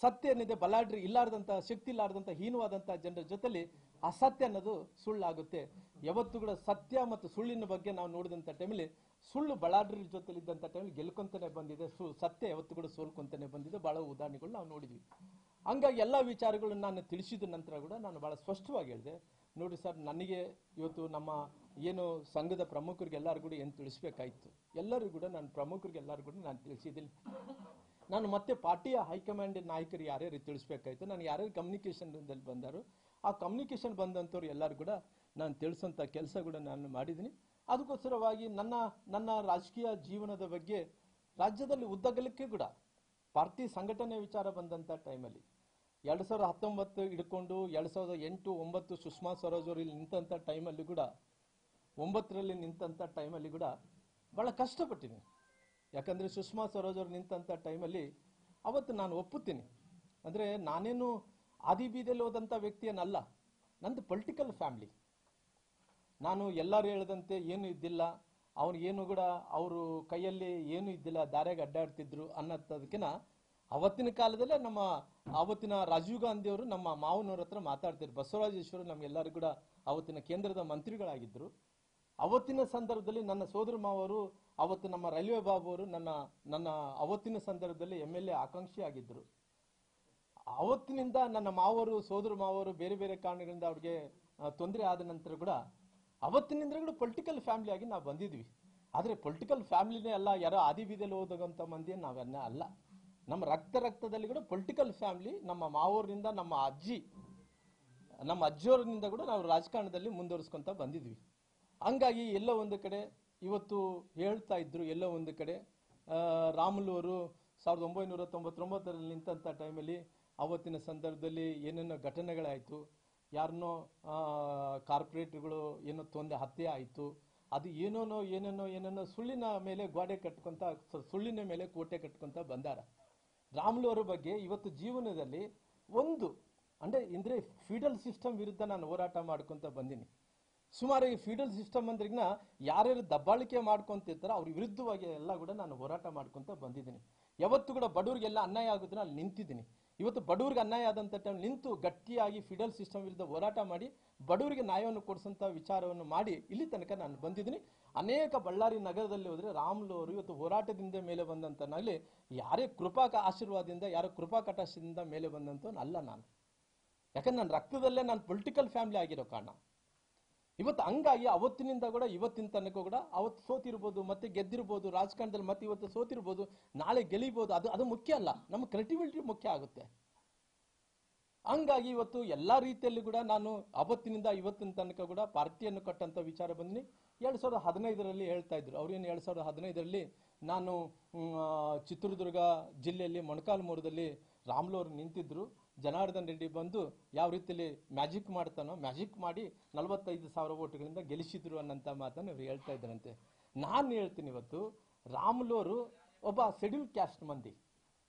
ಸತ್ಯ ಏನಿದೆ ಬಲಾಢ್ರ ಇಲ್ಲಾರ್ದಂಥ, ಶಕ್ತಿ ಇಲ್ಲಾರ್ದಂಥ ಹೀನವಾದಂಥ ಜನರ ಜೊತೆಲಿ ಅಸತ್ಯ ಅನ್ನೋದು ಸುಳ್ಳಾಗುತ್ತೆ. ಯಾವತ್ತೂ ಕೂಡ ಸತ್ಯ ಮತ್ತು ಸುಳ್ಳಿನ ಬಗ್ಗೆ ನಾವು ನೋಡಿದಂಥ ಟೈಮಲ್ಲಿ ಸುಳ್ಳು ಬಲಾಢ್ರ ಜೊತೆಲಿ ಇದ್ದಂಥ ಟೈಮಲ್ಲಿ ಗೆಲ್ಕೊಂತಾನೆ ಬಂದಿದೆ, ಸತ್ಯ ಯಾವತ್ತೂ ಕೂಡ ಸೋಲ್ಕೊಂತಾನೆ ಬಂದಿದೆ. ಭಾಳ ಉದಾಹರಣೆಗಳು ನಾವು ನೋಡಿದ್ವಿ. ಹಂಗಾಗಿ ಎಲ್ಲ ವಿಚಾರಗಳನ್ನು ನಾನು ತಿಳಿಸಿದ ನಂತರ ಕೂಡ ನಾನು ಭಾಳ ಸ್ಪಷ್ಟವಾಗಿ ಹೇಳಿದೆ, ನೋಡಿ ಸರ್, ನನಗೆ ಇವತ್ತು ನಮ್ಮ ಏನು ಸಂಘದ ಪ್ರಮುಖರಿಗೆ ಎಲ್ಲರೂ ಕೂಡ ಏನು ತಿಳಿಸ್ಬೇಕಾಯ್ತು, ಎಲ್ಲರಿಗೂ ಕೂಡ ನಾನು ಪ್ರಮುಖರಿಗೆ ಎಲ್ಲರೂ ಕೂಡ ನಾನು ತಿಳಿಸಿದ್ದೀನಿ. ನಾನು ಮತ್ತೆ ಪಾರ್ಟಿಯ ಹೈಕಮಾಂಡ್ ನಾಯಕರು ಯಾರ್ಯಾರು ತಿಳಿಸ್ಬೇಕಾಯ್ತು, ನಾನು ಯಾರ್ಯಾರು ಕಮ್ಯುನಿಕೇಷನ್ದಲ್ಲಿ ಬಂದಾರೋ ಆ ಕಮ್ಯುನಿಕೇಷನ್ ಬಂದಂಥವ್ರು ಎಲ್ಲರೂ ಕೂಡ ನಾನು ತಿಳಿಸೋಂಥ ಕೆಲಸ ಕೂಡ ನಾನು ಮಾಡಿದ್ದೀನಿ. ಅದಕ್ಕೋಸ್ಕರವಾಗಿ ನನ್ನ ರಾಜಕೀಯ ಜೀವನದ ಬಗ್ಗೆ ರಾಜ್ಯದಲ್ಲಿ ಉದ್ದಗಲಕ್ಕೆ ಕೂಡ ಪಾರ್ಟಿ ಸಂಘಟನೆ ವಿಚಾರ ಬಂದಂಥ ಟೈಮಲ್ಲಿ 2019 ಹಿಡ್ಕೊಂಡು 2008, 2009 ಸುಷ್ಮಾ ಸ್ವರಾಜ್ ಅವರು ಇಲ್ಲಿ ನಿಂತಂಥ ಟೈಮಲ್ಲಿ ಕೂಡ 9ರಲ್ಲಿ ನಿಂತಂಥ ಟೈಮಲ್ಲಿ ಕೂಡ ಭಾಳ ಕಷ್ಟಪಟ್ಟಿದ್ದೀನಿ. ಯಾಕಂದರೆ ಸುಷ್ಮಾ ಸ್ವರಾಜ್ ಅವರು ನಿಂತಂಥ ಟೈಮಲ್ಲಿ ಅವತ್ತು ನಾನು ಒಪ್ಪುತ್ತೀನಿ, ಅಂದರೆ ನಾನೇನು ಆದಿ ಬೀದಿಯಲ್ಲಿ ಹೋದಂಥ ವ್ಯಕ್ತಿಯನ್ನಲ್ಲ. ನಂದು ಪೊಲಿಟಿಕಲ್ ಫ್ಯಾಮಿಲಿ. ನಾನು ಎಲ್ಲರೂ ಹೇಳಿದಂತೆ ಏನು ಇದ್ದಿಲ್ಲ, ಅವನಿಗೇನು ಕೂಡ ಅವರು ಕೈಯಲ್ಲಿ ಏನು ಇದ್ದಿಲ್ಲ, ದಾರ್ಯಾಗ ಅಡ್ಡಾಡ್ತಿದ್ರು ಅನ್ನೋದಕ್ಕಿಂತ ಅವತ್ತಿನ ಕಾಲದಲ್ಲೇ ನಮ್ಮ ಆವತ್ತಿನ ರಾಜೀವ್ ಗಾಂಧಿ ಅವರು ನಮ್ಮ ಮಾವನವ್ರ ಹತ್ರ ಮಾತಾಡ್ತಿದ್ರು. ಬಸವರಾಜೇಶ್ವರು ನಮಗೆಲ್ಲರೂ ಕೂಡ ಅವತ್ತಿನ ಕೇಂದ್ರದ ಮಂತ್ರಿಗಳಾಗಿದ್ದರು. ಅವತ್ತಿನ ಸಂದರ್ಭದಲ್ಲಿ ನನ್ನ ಸೋದರ ಮಾವರು, ಅವತ್ತು ನಮ್ಮ ರೈಲ್ವೆ ಬಾಬು ಅವರು ನನ್ನ ಅವತ್ತಿನ ಸಂದರ್ಭದಲ್ಲಿ MLA ಆಕಾಂಕ್ಷಿ ಆಗಿದ್ದರು. ಅವತ್ತಿನಿಂದ ನನ್ನ ಮಾವರು, ಸೋದರ ಮಾವರು ಬೇರೆ ಬೇರೆ ಕಾರಣಗಳಿಂದ ಅವ್ರಿಗೆ ತೊಂದರೆ ಆದ ನಂತರ ಕೂಡ ಅವತ್ತಿನಿಂದ ಕೂಡ ಪೊಲಿಟಿಕಲ್ ಫ್ಯಾಮಿಲಿ ಆಗಿ ನಾವು ಬಂದಿದ್ವಿ. ಆದರೆ ಪೊಲಿಟಿಕಲ್ ಫ್ಯಾಮಿಲಿನೇ ಅಲ್ಲ, ಯಾರೋ ಆದಿ ಬೀದಿಯಲ್ಲಿ ಹೋದಂಥ ಮಂದಿ ನಾವನ್ನ ಅಲ್ಲ. ನಮ್ಮ ರಕ್ತದಲ್ಲಿ ಕೂಡ ಪೊಲಿಟಿಕಲ್ ಫ್ಯಾಮಿಲಿ. ನಮ್ಮ ಮಾವೂರಿನಿಂದ ನಮ್ಮ ಅಜ್ಜಿಯವರಿಂದ ಕೂಡ ನಾವು ರಾಜಕಾರಣದಲ್ಲಿ ಮುಂದುವರಿಸ್ಕೊಂತ ಬಂದಿದ್ವಿ. ಹಂಗಾಗಿ ಎಲ್ಲೋ ಒಂದು ಕಡೆ ಇವತ್ತು ಹೇಳ್ತಾ ಇದ್ರು, ಎಲ್ಲೋ ಒಂದು ಕಡೆ ರಾಮುಲು ಅವರು 1999ರಲ್ಲಿ ನಿಂತಂಥ ಟೈಮಲ್ಲಿ ಅವತ್ತಿನ ಸಂದರ್ಭದಲ್ಲಿ ಏನೇನೋ ಘಟನೆಗಳಾಯಿತು, ಯಾರನ್ನೋ ಕಾರ್ಪೊರೇಟ್ಗಳು ಏನೋ ಹತ್ಯೆ ಆಯಿತು, ಅದು ಏನೇನೋ ಸುಳ್ಳಿನ ಮೇಲೆ ಗೋಡೆ ಕಟ್ಕೊಂತ, ಸುಳ್ಳಿನ ಮೇಲೆ ಕೋಟೆ ಕಟ್ಕೊಂತ ಬಂದಾರ. ರಾಮುಲು ಅವರ ಬಗ್ಗೆ ಇವತ್ತು ಜೀವನದಲ್ಲಿ ಅಂದ್ರೆ ಫೀಡಲ್ ಸಿಸ್ಟಮ್ ವಿರುದ್ಧ ನಾನು ಹೋರಾಟ ಮಾಡ್ಕೊಂತ ಬಂದೀನಿ. ಸುಮಾರು ಈ ಫೀಡಲ್ ಸಿಸ್ಟಮ್ ಅಂದ್ರಿಗಿನ ಯಾರ್ಯಾರು ದಬ್ಬಾಳಿಕೆ ಮಾಡ್ಕೊಂತಿರ್ತಾರೋ ಅವ್ರ ವಿರುದ್ಧವಾಗಿ ಎಲ್ಲ ಕೂಡ ನಾನು ಹೋರಾಟ ಮಾಡ್ಕೊಂತ ಬಂದಿದ್ದೀನಿ. ಯಾವತ್ತು ಕೂಡ ಬಡವರಿಗೆಲ್ಲ ಅನ್ಯಾಯ ಆಗುತ್ತೆ ಅಲ್ಲಿ ನಿಂತಿದ್ದೀನಿ. ಇವತ್ತು ಬಡವರಿಗೆ ಅನ್ಯಾಯ ಆದಂಥ ಟೈಮ್ ನಿಂತು ಗಟ್ಟಿಯಾಗಿ ಫೀಡಲ್ ಸಿಸ್ಟಮ್ ವಿರುದ್ಧ ಹೋರಾಟ ಮಾಡಿ ಬಡವರಿಗೆ ನ್ಯಾಯವನ್ನು ಕೊಡಿಸೋಂಥ ವಿಚಾರವನ್ನು ಮಾಡಿ ಇಲ್ಲಿ ತನಕ ನಾನು ಬಂದಿದ್ದೀನಿ. ಅನೇಕ ಬಳ್ಳಾರಿ ನಗರದಲ್ಲಿ ಹೋದರೆ ರಾಮುಲು ಅವರು ಇವತ್ತು ಹೋರಾಟದಿಂದ ಮೇಲೆ ಬಂದಂತನಾಗಲಿ, ಯಾರೇ ಆಶೀರ್ವಾದದಿಂದ, ಯಾರೋ ಕೃಪಾ ಕಟಾಕ್ಷದಿಂದ ಮೇಲೆ ಬಂದಂಥವನು ಅಲ್ಲ ನಾನು. ಯಾಕಂದ್ರೆ ನನ್ನ ರಕ್ತದಲ್ಲೇ ನಾನು ಪೊಲಿಟಿಕಲ್ ಫ್ಯಾಮಿಲಿ ಆಗಿರೋ ಕಾರಣ ಇವತ್ತು. ಹಂಗಾಗಿ ಅವತ್ತಿನಿಂದ ಕೂಡ ಇವತ್ತಿನ ತನಕ ಕೂಡ ಅವತ್ತು ಸೋತಿರ್ಬೋದು, ಮತ್ತೆ ಗೆದ್ದಿರ್ಬೋದು ರಾಜಕಾರಣದಲ್ಲಿ, ಮತ್ತೆ ಇವತ್ತು ಸೋತಿರ್ಬೋದು, ನಾಳೆ ಗೆಲ್ಲಿಬೋದು. ಅದು ಮುಖ್ಯ ಅಲ್ಲ, ನಮ್ಮ ಕ್ರೆಡಿಬಿಲಿಟಿ ಮುಖ್ಯ ಆಗುತ್ತೆ. ಹಂಗಾಗಿ ಇವತ್ತು ಎಲ್ಲ ರೀತಿಯಲ್ಲಿ ಕೂಡ ನಾನು ಅವತ್ತಿನಿಂದ ಇವತ್ತಿನ ತನಕ ಕೂಡ ಪಾರ್ಟಿಯನ್ನು ಕಟ್ಟಂತ ವಿಚಾರ ಬಂದಿನಿ. 2015ರಲ್ಲಿ ಹೇಳ್ತಾ ಇದ್ರು ಅವ್ರೇನು, 2015ರಲ್ಲಿ ನಾನು ಚಿತ್ರದುರ್ಗ ಜಿಲ್ಲೆಯಲ್ಲಿ ಮೊಣಕಾಲ್ಮೂರದಲ್ಲಿ ರಾಮುಲು ಅವರು ನಿಂತಿದ್ರು. ಜನಾರ್ದನ್ ರೆಡ್ಡಿ ಬಂದು ಯಾವ ರೀತಿಯಲ್ಲಿ ಮ್ಯಾಜಿಕ್ ಮಾಡ್ತಾನೋ ಮ್ಯಾಜಿಕ್ ಮಾಡಿ 45,000 ಓಟುಗಳಿಂದ ಗೆಲ್ಲಿಸಿದ್ರು ಅನ್ನೋಂಥ ಮಾತನ್ನು ಇವರು ಹೇಳ್ತಾ ಇದ್ರಂತೆ. ನಾನು ಹೇಳ್ತೀನಿ, ಇವತ್ತು ರಾಮುಲೂರು ಒಬ್ಬ ಶೆಡ್ಯೂಲ್ ಕ್ಯಾಸ್ಟ್ ಮಂದಿ,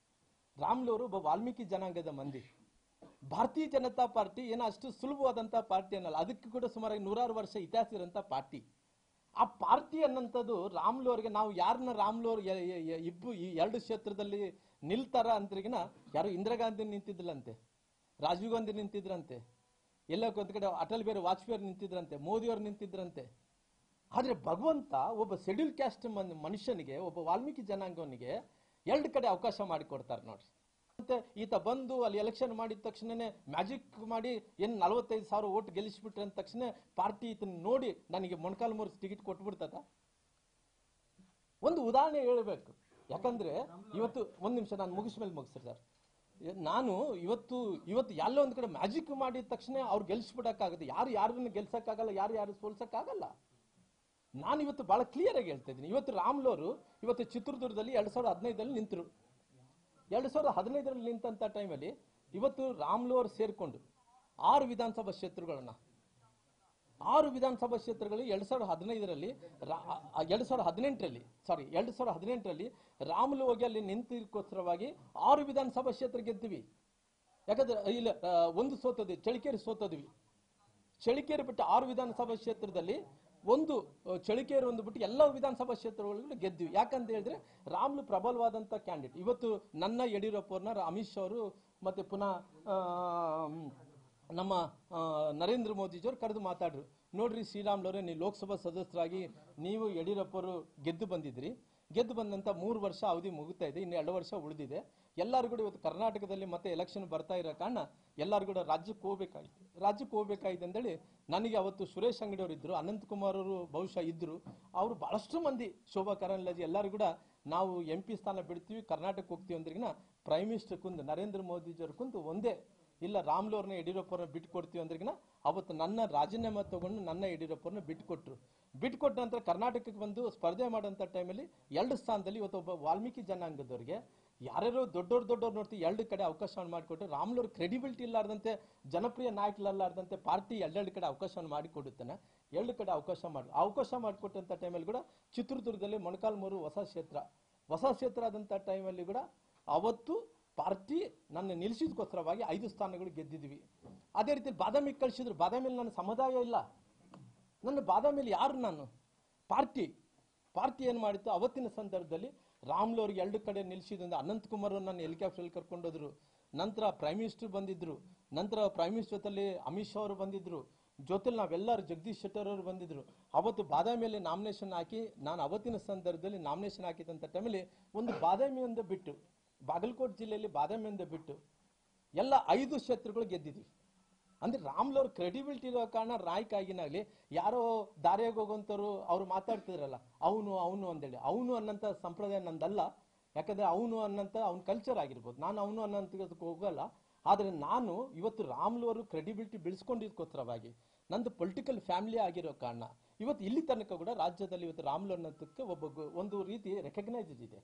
ರಾಮುಲೂರು ಒಬ್ಬ ವಾಲ್ಮೀಕಿ ಜನಾಂಗದ ಮಂದಿ. ಭಾರತೀಯ ಜನತಾ ಪಾರ್ಟಿ ಏನೋ ಅಷ್ಟು ಸುಲಭವಾದಂಥ ಪಾರ್ಟಿ ಅನ್ನಲ್ಲ, ಅದಕ್ಕೆ ಕೂಡ ಸುಮಾರು 100 ವರ್ಷ ಇತಿಹಾಸ ಇರೋಂಥ ಪಾರ್ಟಿ. ಆ ಪಾರ್ಟಿ ಅನ್ನಂಥದ್ದು ರಾಮುಲೂರಿಗೆ, ನಾವು ಯಾರನ್ನ ರಾಮುಲೂರು ಈ 2 ಕ್ಷೇತ್ರದಲ್ಲಿ ನಿಲ್ತಾರ ಅಂದ್ರಿಗಿನ, ಯಾರು ಇಂದಿರಾ ಗಾಂಧಿ ನಿಂತಿದ್ಲಂತೆ, ರಾಜೀವ್ ಗಾಂಧಿ ನಿಂತಿದ್ರಂತೆ, ಎಲ್ಲ ಒಂದು ಕಡೆ ಅಟಲ್ ಬಿಹಾರಿ ವಾಜಪೇಯಿ ನಿಂತಿದ್ರಂತೆ, ಮೋದಿಯವರು ನಿಂತಿದ್ರಂತೆ. ಆದ್ರೆ ಭಗವಂತ ಒಬ್ಬ ಶೆಡ್ಯೂಲ್ ಕ್ಯಾಸ್ಟ್ ಮನುಷ್ಯನಿಗೆ, ಒಬ್ಬ ವಾಲ್ಮೀಕಿ ಜನಾಂಗವನಿಗೆ 2 ಕಡೆ ಅವಕಾಶ ಮಾಡಿಕೊಡ್ತಾರೆ ನೋಡ್ರಿ. ಮತ್ತೆ ಈತ ಬಂದು ಅಲ್ಲಿ ಎಲೆಕ್ಷನ್ ಮಾಡಿದ ತಕ್ಷಣನೇ ಮ್ಯಾಜಿಕ್ ಮಾಡಿ 45,000 ಓಟ್ ಗೆಲ್ಲಿಸ್ಬಿಟ್ರೆ ಅಂದ ತಕ್ಷಣ ಪಾರ್ಟಿ ಈತನ ನೋಡಿ ನನಗೆ ಮೊಣಕಾಲ್ಮೂರು ಟಿಕೆಟ್ ಕೊಟ್ಬಿಡ್ತದ? ಒಂದು ಉದಾಹರಣೆ ಹೇಳಬೇಕು. ಯಾಕಂದ್ರೆ ಇವತ್ತು ಒಂದ್ ನಿಮಿಷ ನಾನು ಮುಗಿಸ್ರಿ ಸರ್. ನಾನು ಇವತ್ತು ಎಲ್ಲ ಒಂದ್ ಕಡೆ ಮ್ಯಾಜಿಕ್ ಮಾಡಿದ ತಕ್ಷಣ ಅವ್ರು ಗೆಲ್ಸ್ಬಿಡಕ್ಕಾಗತ್ತೆ. ಯಾರನ್ನ ಗೆಲ್ಸಕ್ಕಾಗಲ್ಲ, ಯಾರು ಸೋಲ್ಸಕ್ಕಾಗಲ್ಲ. ನಾನು ಇವತ್ತು ಬಹಳ ಕ್ಲಿಯರ್ ಆಗಿ ಹೇಳ್ತಾ ಇದ್ದೀನಿ. ಇವತ್ತು ರಾಮುಲೂರು ಇವತ್ತು ಚಿತ್ರದುರ್ಗದಲ್ಲಿ 2015 ನಿಂತರು. 2015 ನಿಂತ ಟೈಮಲ್ಲಿ ಇವತ್ತು ರಾಮುಲೂರು ಸೇರ್ಕೊಂಡು 6 ವಿಧಾನಸಭಾ ಕ್ಷೇತ್ರಗಳನ್ನ 2018ರಲ್ಲಿ ರಾಮುಲು ಹೋಗಿ ಅಲ್ಲಿ ನಿಂತಿಗೋಸ್ಕರವಾಗಿ 6 ವಿಧಾನಸಭಾ ಕ್ಷೇತ್ರ ಗೆದ್ದಿವಿ. ಯಾಕಂದ್ರೆ ಇಲ್ಲ ಒಂದು ಸೋತದ್ವಿ, ಚಳಿಕೇರಿ ಸೋತದ್ವಿ. ಚಳಿಕೇರಿ ಬಿಟ್ಟು 6 ವಿಧಾನಸಭಾ ಕ್ಷೇತ್ರದಲ್ಲಿ ಒಂದು ಚಳಿಕೇರಿ ಒಂದು ಬಿಟ್ಟು ಎಲ್ಲ ವಿಧಾನಸಭಾ ಕ್ಷೇತ್ರಗಳು ಗೆದ್ದಿವಿ. ಯಾಕಂತ ಹೇಳಿದ್ರೆ ರಾಮುಲು ಪ್ರಬಲವಾದಂತ ಕ್ಯಾಂಡಿಡೇಟ್. ಇವತ್ತು ನನ್ನ ಯಡಿಯೂರಪ್ಪ ಅವ್ರನ್ನ ಅಮಿತ್ ಶಾ ಅವರು ಮತ್ತೆ ಪುನಃ ನಮ್ಮ ನರೇಂದ್ರ ಮೋದಿಜಿಯವರು ಕರೆದು ಮಾತಾಡ್ರು. ನೋಡ್ರಿ ಶ್ರೀರಾಮುಲುರೇ, ನೀವು ಲೋಕಸಭಾ ಸದಸ್ಯರಾಗಿ ನೀವು ಯಡಿಯೂರಪ್ಪರು ಗೆದ್ದು ಬಂದಿದ್ರಿ. ಗೆದ್ದು ಬಂದಂತ 3 ವರ್ಷ ಅವಧಿ ಮುಗುತ್ತಾ ಇದೆ, ಇನ್ನು 2 ವರ್ಷ ಉಳಿದಿದೆ. ಎಲ್ಲರೂ ಕೂಡ ಇವತ್ತು ಕರ್ನಾಟಕದಲ್ಲಿ ಮತ್ತೆ ಎಲೆಕ್ಷನ್ ಬರ್ತಾ ಇರೋ ಕಾರಣ ಎಲ್ಲರೂ ಕೂಡ ರಾಜ್ಯಕ್ಕೆ ಹೋಗ್ಬೇಕಾಗಿದೆ ಅಂತೇಳಿ ನನಗೆ ಅವತ್ತು ಸುರೇಶ್ ಅಂಗಡಿ ಅವರು ಇದ್ರು, ಅನಂತಕುಮಾರ್ ಅವರು ಬಹುಶಃ ಇದ್ರು, ಅವರು ಬಹಳಷ್ಟು ಮಂದಿ, ಶೋಭಾ ಕರಂದ್ಲಾಜೆ ಎಲ್ಲರೂ ಕೂಡ ನಾವು MP ಸ್ಥಾನ ಬಿಡ್ತೀವಿ, ಕರ್ನಾಟಕಕ್ಕೆ ಹೋಗ್ತೀವಿ ಅಂದ್ರಿಗಿನ ಪ್ರೈಮ್ ಮಿನಿಸ್ಟರ್ ಕುಂದು ನರೇಂದ್ರ ಮೋದಿಜಿಯವ್ರ ಕುಂದು ಒಂದೇ ಇಲ್ಲ ರಾಮುಲುರನ್ನ ಯಡಿಯೂರಪ್ಪರನ್ನ ಬಿಟ್ಕೊಡ್ತೀವಿ ಅಂದ್ರಿಗಿನ ಅವತ್ತು ನನ್ನ ರಾಜೀನಾಮೆ ತಗೊಂಡು ನನ್ನ ಯಡಿಯೂರಪ್ಪರನ್ನ ಬಿಟ್ಕೊಟ್ಟ ನಂತರ ಕರ್ನಾಟಕಕ್ಕೆ ಬಂದು ಸ್ಪರ್ಧೆ ಮಾಡೋಂಥ ಟೈಮಲ್ಲಿ 2 ಸ್ಥಾನದಲ್ಲಿ ಇವತ್ತು ಒಬ್ಬ ವಾಲ್ಮೀಕಿ ಜನಾಂಗದವ್ರಿಗೆ ಯಾರ್ಯಾರೋ ದೊಡ್ಡವ್ರು ನೋಡ್ತೀವಿ 2 ಕಡೆ ಅವಕಾಶವನ್ನು ಮಾಡಿಕೊಟ್ಟು ರಾಮುಲುರು ಕ್ರೆಡಿಬಿಲಿಟಿ ಇಲ್ಲಾರ್ದಂತೆ, ಜನಪ್ರಿಯ ನಾಯಕರಲ್ಲಾರ್ದಂತೆ ಪಾರ್ಟಿ 2 ಕಡೆ ಅವಕಾಶವನ್ನು ಮಾಡಿಕೊಡುತ್ತಾನೆ. 2 ಕಡೆ ಅವಕಾಶ ಮಾಡಿಕೊಟ್ಟಂತ ಟೈಮಲ್ಲಿ ಕೂಡ ಚಿತ್ರದುರ್ಗದಲ್ಲಿ ಮೊಣಕಾಲ್ಮೂರು ಹೊಸ ಕ್ಷೇತ್ರ ಆದಂತ ಟೈಮಲ್ಲಿ ಕೂಡ ಅವತ್ತು ಪಾರ್ಟಿ ನನ್ನ ನಿಲ್ಲಿಸಿದಕ್ಕೋಸ್ಕರವಾಗಿ 5 ಸ್ಥಾನಗಳು ಗೆದ್ದಿದ್ವಿ. ಅದೇ ರೀತಿ ಬಾದಾಮಿಗೆ ಕಳಿಸಿದ್ರು. ಬಾದಾಮಿಯಲ್ಲಿ ನನ್ನ ಸಮುದಾಯ ಇಲ್ಲ, ನನ್ನ ಬಾದಾಮಿಯಲ್ಲಿ ಯಾರು ನಾನು? ಪಾರ್ಟಿ ಏನ್ ಮಾಡಿತ್ತು ಅವತ್ತಿನ ಸಂದರ್ಭದಲ್ಲಿ ರಾಮುಲುರಿಗೆ 2 ಕಡೆ ನಿಲ್ಲಿಸಿದ್ರಿಂದ ಅನಂತಕುಮಾರ್ ನನ್ನ ಹೆಲಿಕಾಪ್ಟರ್ ಕರ್ಕೊಂಡೋದ್ರು. ನಂತರ ಪ್ರೈಮ್ ಮಿನಿಸ್ಟರ್ ಬಂದಿದ್ರು. ನಂತರ ಪ್ರೈಮ್ ಮಿನಿಸ್ಟರ್ ಜೊತೆಲಿ ಅಮಿತ್ ಶಾ ಅವರು ಬಂದಿದ್ರು. ಜೊತೆಲಿ ನಾವೆಲ್ಲರೂ ಜಗದೀಶ್ ಶೆಟ್ಟರ್ ಅವರು ಬಂದಿದ್ರು. ಅವತ್ತು ಬಾದಾಮಿಯಲ್ಲಿ ನಾಮಿನೇಷನ್ ಹಾಕಿ, ನಾನು ಅವತ್ತಿನ ಸಂದರ್ಭದಲ್ಲಿ ನಾಮಿನೇಷನ್ ಹಾಕಿದಂಥ ಟೈಮಲ್ಲಿ ಒಂದು ಬಾದಾಮಿಯಿಂದ ಬಿಟ್ಟು, ಬಾಗಲಕೋಟೆ ಜಿಲ್ಲೆಯಲ್ಲಿ ಬಾದಾಮಿಯಿಂದ ಬಿಟ್ಟು ಎಲ್ಲ 5 ಕ್ಷೇತ್ರಗಳು ಗೆದ್ದಿದ್ವಿ. ಅಂದ್ರೆ ರಾಮುಲುರು ಕ್ರೆಡಿಬಿಲಿಟಿ ಇರೋ ಕಾರಣ ನಾಯಕ ಆಗಿನಾಗ್ಲಿ, ಯಾರೋ ದಾರಿಯಾಗಿ ಹೋಗುವಂತವ್ರು ಅವ್ರು ಮಾತಾಡ್ತಿದ್ರಲ್ಲ ಅವನು ಅಂದೇಳಿ, ಅವನು ಅನ್ನಂತ ಸಂಪ್ರದಾಯ ನಂದಲ್ಲ. ಯಾಕಂದ್ರೆ ಅವನು ಅನ್ನಂತ ಅವ್ನ ಕಲ್ಚರ್ ಆಗಿರ್ಬೋದು, ನಾನು ಅವನು ಅನ್ನೋದಕ್ಕೆ ಹೋಗಲ್ಲ. ಆದ್ರೆ ನಾನು ಇವತ್ತು ರಾಮುಲುರು ಕ್ರೆಡಿಬಿಲಿಟಿ ಬೆಳೆಸ್ಕೊಂಡಿದ್ದಕ್ಕೋಸ್ಕರವಾಗಿ ನಂದು ಪೊಲಿಟಿಕಲ್ ಫ್ಯಾಮಿಲಿ ಆಗಿರೋ ಕಾರಣ ಇವತ್ತು ಇಲ್ಲಿ ತನಕ ಕೂಡ ರಾಜ್ಯದಲ್ಲಿ ಇವತ್ತು ರಾಮುಲು ಅನ್ನೋದಕ್ಕೆ ಒಂದು ರೀತಿ ರೆಕಗ್ನೈಸ್ ಇದೆ.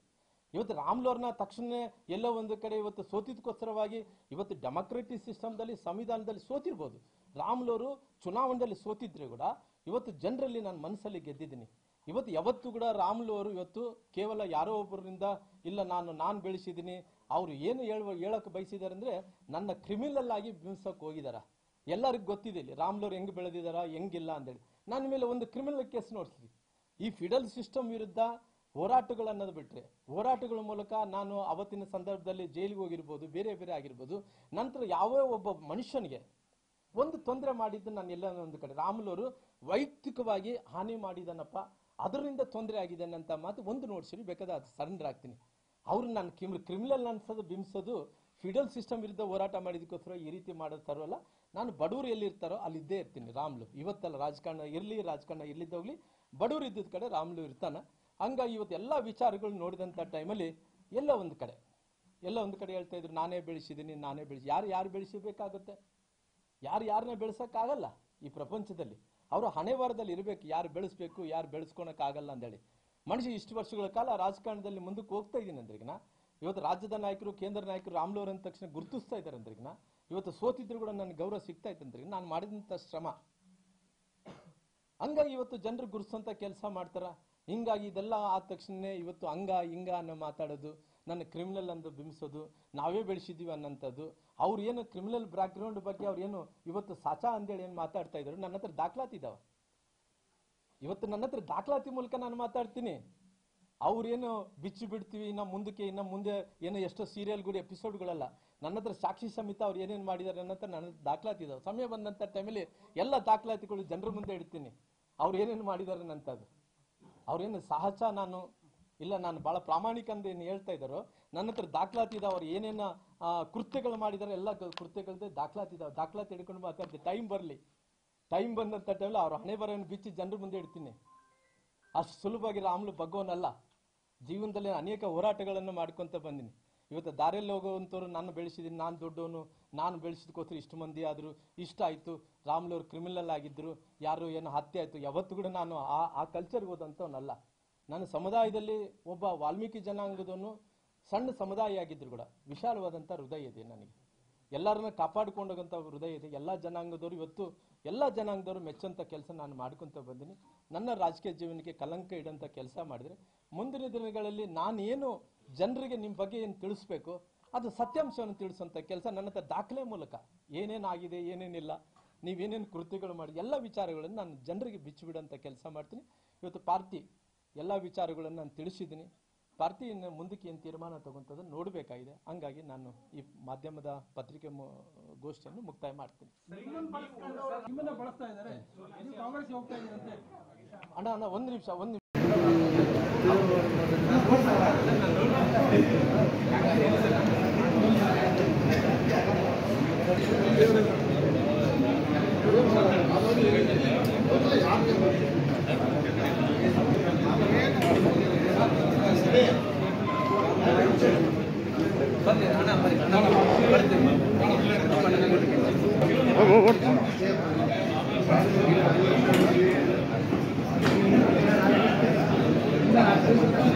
ಇವತ್ತು ರಾಮುಲುರನ್ನ ತಕ್ಷಣ ಎಲ್ಲೋ ಒಂದು ಕಡೆ ಇವತ್ತು ಸೋತಿದ್ದಕ್ಕೋಸ್ಕರವಾಗಿ ಇವತ್ತು ಡೆಮೊಕ್ರೆಟಿಕ್ ಸಿಸ್ಟಮ್ದಲ್ಲಿ, ಸಂವಿಧಾನದಲ್ಲಿ ಸೋತಿರ್ಬೋದು. ರಾಮುಲುರು ಚುನಾವಣೆಯಲ್ಲಿ ಸೋತಿದ್ರೆ ಕೂಡ ಇವತ್ತು ಜನರಲ್ಲಿ ನಾನು ಮನಸ್ಸಲ್ಲಿ ಗೆದ್ದಿದ್ದೀನಿ. ಇವತ್ತು ಯಾವತ್ತೂ ಕೂಡ ರಾಮುಲುರು ಇವತ್ತು ಕೇವಲ ಯಾರೋ ಒಬ್ಬರಿಂದ ಇಲ್ಲ ನಾನು ಬೆಳೆಸಿದ್ದೀನಿ, ಅವ್ರು ಏನು ಹೇಳಕ್ ಬಯಸಿದಾರೆ ಅಂದ್ರೆ ನನ್ನ ಕ್ರಿಮಿನಲ್ ಆಗಿ ಬಿಂಬಿಸಕ್ ಹೋಗಿದಾರ. ಎಲ್ಲರಿಗೂ ಗೊತ್ತಿದೆ ಇಲ್ಲಿ ರಾಮುಲುರು ಹೆಂಗ್ ಬೆಳೆದಿದಾರ ಹೆಂಗಿಲ್ಲ ಅಂತೇಳಿ. ನನ್ನ ಮೇಲೆ ಒಂದು ಕ್ರಿಮಿನಲ್ ಕೇಸ್ ನೋಡ್ತೀವಿ. ಈ ಫಿಡಲ್ ಸಿಸ್ಟಮ್ ವಿರುದ್ಧ ಹೋರಾಟಗಳು ಅನ್ನೋದು ಬಿಟ್ರೆ, ಹೋರಾಟಗಳ ಮೂಲಕ ನಾನು ಅವತ್ತಿನ ಸಂದರ್ಭದಲ್ಲಿ ಜೈಲಿಗೆ ಹೋಗಿರ್ಬೋದು, ಬೇರೆ ಆಗಿರ್ಬೋದು. ನಂತರ ಯಾವ ಒಬ್ಬ ಮನುಷ್ಯನಿಗೆ ಒಂದು ತೊಂದರೆ ಮಾಡಿದ್ದು ನಾನು ಎಲ್ಲ ಒಂದು ಕಡೆ ರಾಮುಲುರು ವೈಯಕ್ತಿಕವಾಗಿ ಹಾನಿ ಮಾಡಿದನಪ್ಪ, ಅದರಿಂದ ತೊಂದರೆ ಆಗಿದೆ ಅಂತ ಮಾತು ಒಂದು ನೋಡ್ಸಿರಿ, ಬೇಕಾದ್ರೆ ಅದು ಸರೆಂಡರ್ ಆಗ್ತೀನಿ. ಅವ್ರು ನಾನು ಕ್ರಿಮಿನಲ್ ಅನ್ಸೋದು ಬಿಂಬಿಸೋದು ಫಿಡಲ್ ಸಿಸ್ಟಮ್ ವಿರುದ್ಧ ಹೋರಾಟ ಮಾಡಿದಕ್ಕೋಸ್ಕರ ಈ ರೀತಿ ಮಾಡೋತಾರಲ್ಲ. ನಾನು ಬಡವರು ಎಲ್ಲಿರ್ತಾರೋ ಅಲ್ಲಿ ಇದ್ದೇ ಇರ್ತೀನಿ. ರಾಮುಲು ಇವತ್ತಲ್ಲ, ರಾಜಕಾರಣ ಇರ್ಲಿದ್ದೋಗ್ಲಿ, ಬಡವರು ಇದ್ದಿದ್ದ ಕಡೆ ರಾಮುಲು ಇರ್ತಾನ. ಹಂಗಾಗಿ ಇವತ್ತು ಎಲ್ಲ ವಿಚಾರಗಳು ನೋಡಿದಂಥ ಟೈಮಲ್ಲಿ ಎಲ್ಲ ಒಂದು ಕಡೆ ಹೇಳ್ತಾ ಇದ್ರು ನಾನೇ ಬೆಳೆಸಿದ್ದೀನಿ. ಯಾರು ಬೆಳೆಸಬೇಕಾಗುತ್ತೆ? ಯಾರನ್ನ ಬೆಳೆಸೋಕ್ಕಾಗಲ್ಲ ಈ ಪ್ರಪಂಚದಲ್ಲಿ. ಅವರು ಹಣೆವಾರದಲ್ಲಿ ಇರಬೇಕು, ಯಾರು ಬೆಳೆಸ್ಬೇಕು, ಯಾರು ಬೆಳೆಸ್ಕೊಳಕ್ಕಾಗಲ್ಲ ಅಂತೇಳಿ. ಮನುಷ್ಯ ಇಷ್ಟು ವರ್ಷಗಳ ಕಾಲ ರಾಜಕಾರಣದಲ್ಲಿ ಮುಂದಕ್ಕೆ ಹೋಗ್ತಾ ಇದ್ದೀನಿ ಅಂದ್ರಿಗಿನ ಇವತ್ತು ರಾಜ್ಯದ ನಾಯಕರು, ಕೇಂದ್ರ ನಾಯಕರು ರಾಮುಲು ಅಂದ ತಕ್ಷಣ ಗುರುತಿಸ್ತಾ ಇದ್ದಾರೆ ಅಂದ್ರಿಗಿನ ಇವತ್ತು ಸೋತಿದ್ರು ಕೂಡ ನನಗೆ ಗೌರವ ಸಿಗ್ತಾ ಇತ್ತು ಅಂದ್ರಿಗಿನ ನಾನು ಮಾಡಿದಂಥ ಶ್ರಮ. ಹಂಗಾಗಿ ಇವತ್ತು ಜನರು ಗುರುತಿಸಂತ ಕೆಲಸ ಮಾಡ್ತಾರ. ಹಿಂಗಾಗಿ ಇದೆಲ್ಲ ಆದ ತಕ್ಷಣ ಇವತ್ತು ಹಂಗ ಹಿಂಗ ಅನ್ನೋ ಮಾತಾಡೋದು, ನನ್ನ ಕ್ರಿಮಿನಲ್ ಅಂತ ಬಿಂಬಿಸೋದು, ನಾವೇ ಬೆಳೆಸಿದೀವಿ ಅನ್ನೋಂಥದ್ದು. ಅವ್ರು ಏನು ಕ್ರಿಮಿನಲ್ ಬ್ಯಾಕ್ಗ್ರೌಂಡ್ ಬಗ್ಗೆ ಅವ್ರು ಏನು ಇವತ್ತು ಸಾಚಾ ಅಂತೇಳಿ ಏನು ಮಾತಾಡ್ತಾ ಇದ್ರು, ನನ್ನ ಹತ್ರ ದಾಖಲಾತಿ ಇದಾವ. ಇವತ್ತು ನನ್ನ ಹತ್ರ ದಾಖಲಾತಿ ಮೂಲಕ ನಾನು ಮಾತಾಡ್ತೀನಿ. ಅವ್ರೇನು ಬಿಚ್ಚಿ ಬಿಡ್ತೀವಿ ಇನ್ನ ಮುಂದೆ ಏನೋ ಎಷ್ಟೋ ಸೀರಿಯಲ್ಗಳು ಎಪಿಸೋಡ್ಗಳಲ್ಲ, ನನ್ನ ಹತ್ರ ಸಾಕ್ಷಿ ಸಮೇತ ಅವ್ರು ಏನೇನು ಮಾಡಿದ್ದಾರೆ ನನ್ನ ಹತ್ರ ನನ್ನ ದಾಖಲಾತಿ ಇದಾವೆ. ಸಮಯ ಬಂದಂಥ ಟೈಮಲ್ಲಿ ಎಲ್ಲ ದಾಖಲಾತಿಗಳು ಜನರ ಮುಂದೆ ಇಡ್ತೀನಿ, ಅವ್ರು ಏನೇನು ಮಾಡಿದ್ದಾರೆ ಅನ್ನಂಥದ್ದು. ಅವ್ರೇನು ಸಹಜ ನಾನು ಬಹಳ ಪ್ರಾಮಾಣಿಕ ಅಂತ ಏನು ಹೇಳ್ತಾ ಇದ್ದಾರೋ, ನನ್ನ ಹತ್ರ ದಾಖಲಾತಿ ಇದಾವೆ. ಅವ್ರು ಏನೇನು ಕೃತ್ಯಗಳು ಮಾಡಿದ್ದಾರೆ ಎಲ್ಲ ಕೃತ್ಯಗಳದ್ದು ದಾಖಲಾತಿ ಇದಾವೆ. ದಾಖಲಾತಿ ಹಿಡ್ಕೊಂಡು ಮಾತಾಡ್ತೀನಿ. ಟೈಮ್ ಬಂದಂಥ ಟೈಮಲ್ಲಿ ಅವ್ರ ಹಣೆ ಬರೋನ್ನು ಬಿಚ್ಚಿ ಜನರ ಮುಂದೆ ಇಡ್ತೀನಿ. ಅಷ್ಟು ಸುಲಭವಾಗಿ ರಾಮುಲು ಬಗ್ಗೋನಲ್ಲ. ಜೀವನದಲ್ಲಿ ಅನೇಕ ಹೋರಾಟಗಳನ್ನು ಮಾಡ್ಕೊತ ಬಂದಿನಿ. ಇವತ್ತು ದಾರಿಯಲ್ಲಿ ಹೋಗುವಂಥವ್ರು ನಾನು ಬೆಳೆಸಿದ್ದೀನಿ, ನಾನು ದೊಡ್ಡವನು, ನಾನು ಬೆಳೆಸಿದಕ್ಕೋಸ್ಕರ ಇಷ್ಟು ಮಂದಿ ಆದರು, ಇಷ್ಟ ಆಯಿತು. ರಾಮುಲು ಅವರು ಕ್ರಿಮಿನಲ್ ಆಗಿದ್ದರು, ಯಾರು ಏನು ಹತ್ಯೆ ಆಯಿತು, ಯಾವತ್ತೂ ಕೂಡ ನಾನು ಆ ಕಲ್ಚರ್ಗೆ ಹೋದಂಥವನಲ್ಲ. ನನ್ನ ಸಮುದಾಯದಲ್ಲಿ ಒಬ್ಬ ವಾಲ್ಮೀಕಿ ಜನಾಂಗದವನು, ಸಣ್ಣ ಸಮುದಾಯ ಆಗಿದ್ರು ಕೂಡ ವಿಶಾಲವಾದಂಥ ಹೃದಯ ಇದೆ ನನಗೆ. ಎಲ್ಲರನ್ನ ಕಾಪಾಡಿಕೊಂಡೋಗಂಥ ಹೃದಯ ಇದೆ. ಎಲ್ಲ ಜನಾಂಗದವರು ಇವತ್ತು ಎಲ್ಲ ಜನಾಂಗದವರು ಮೆಚ್ಚಂಥ ಕೆಲಸ ನಾನು ಮಾಡ್ಕೊತ ಬಂದಿನಿ. ನನ್ನ ರಾಜಕೀಯ ಜೀವನಕ್ಕೆ ಕಲಂಕ ಇಡೋಂಥ ಕೆಲಸ ಮಾಡಿದರೆ ಮುಂದಿನ ದಿನಗಳಲ್ಲಿ ನಾನೇನು ಜನರಿಗೆ ನಿಮ್ಮ ಬಗ್ಗೆ ಏನು ತಿಳಿಸ್ಬೇಕು ಅದು ಸತ್ಯಾಂಶವನ್ನು ತಿಳಿಸುವಂಥ ಕೆಲಸ ನನ್ನ ಹತ್ರ ದಾಖಲೆ ಮೂಲಕ ಏನೇನಾಗಿದೆ ಏನೇನಿಲ್ಲ, ನೀವೇನೇನು ಕೃತ್ಯಗಳು ಮಾಡಿ ಎಲ್ಲ ವಿಚಾರಗಳನ್ನು ನಾನು ಜನರಿಗೆ ಬಿಚ್ಚಿಬಿಡೋಂಥ ಕೆಲಸ ಮಾಡ್ತೀನಿ. ಇವತ್ತು ಪಾರ್ಟಿ ಎಲ್ಲ ವಿಚಾರಗಳನ್ನು ನಾನು ತಿಳಿಸಿದ್ದೀನಿ. ಪಾರ್ಟಿ ಇನ್ನು ಮುಂದಕ್ಕೆ ಏನು ತೀರ್ಮಾನ ತಗೊಂತದನ್ನು ನೋಡಬೇಕಾಗಿದೆ. ಹಂಗಾಗಿ ನಾನು ಈ ಮಾಧ್ಯಮದ ಪತ್ರಿಕೆ ಗೋಷ್ಠಿಯನ್ನು ಮುಕ್ತಾಯ ಮಾಡ್ತೀನಿ. ಅಣ್ಣ ಒಂದು ನಿಮಿಷ Gracias.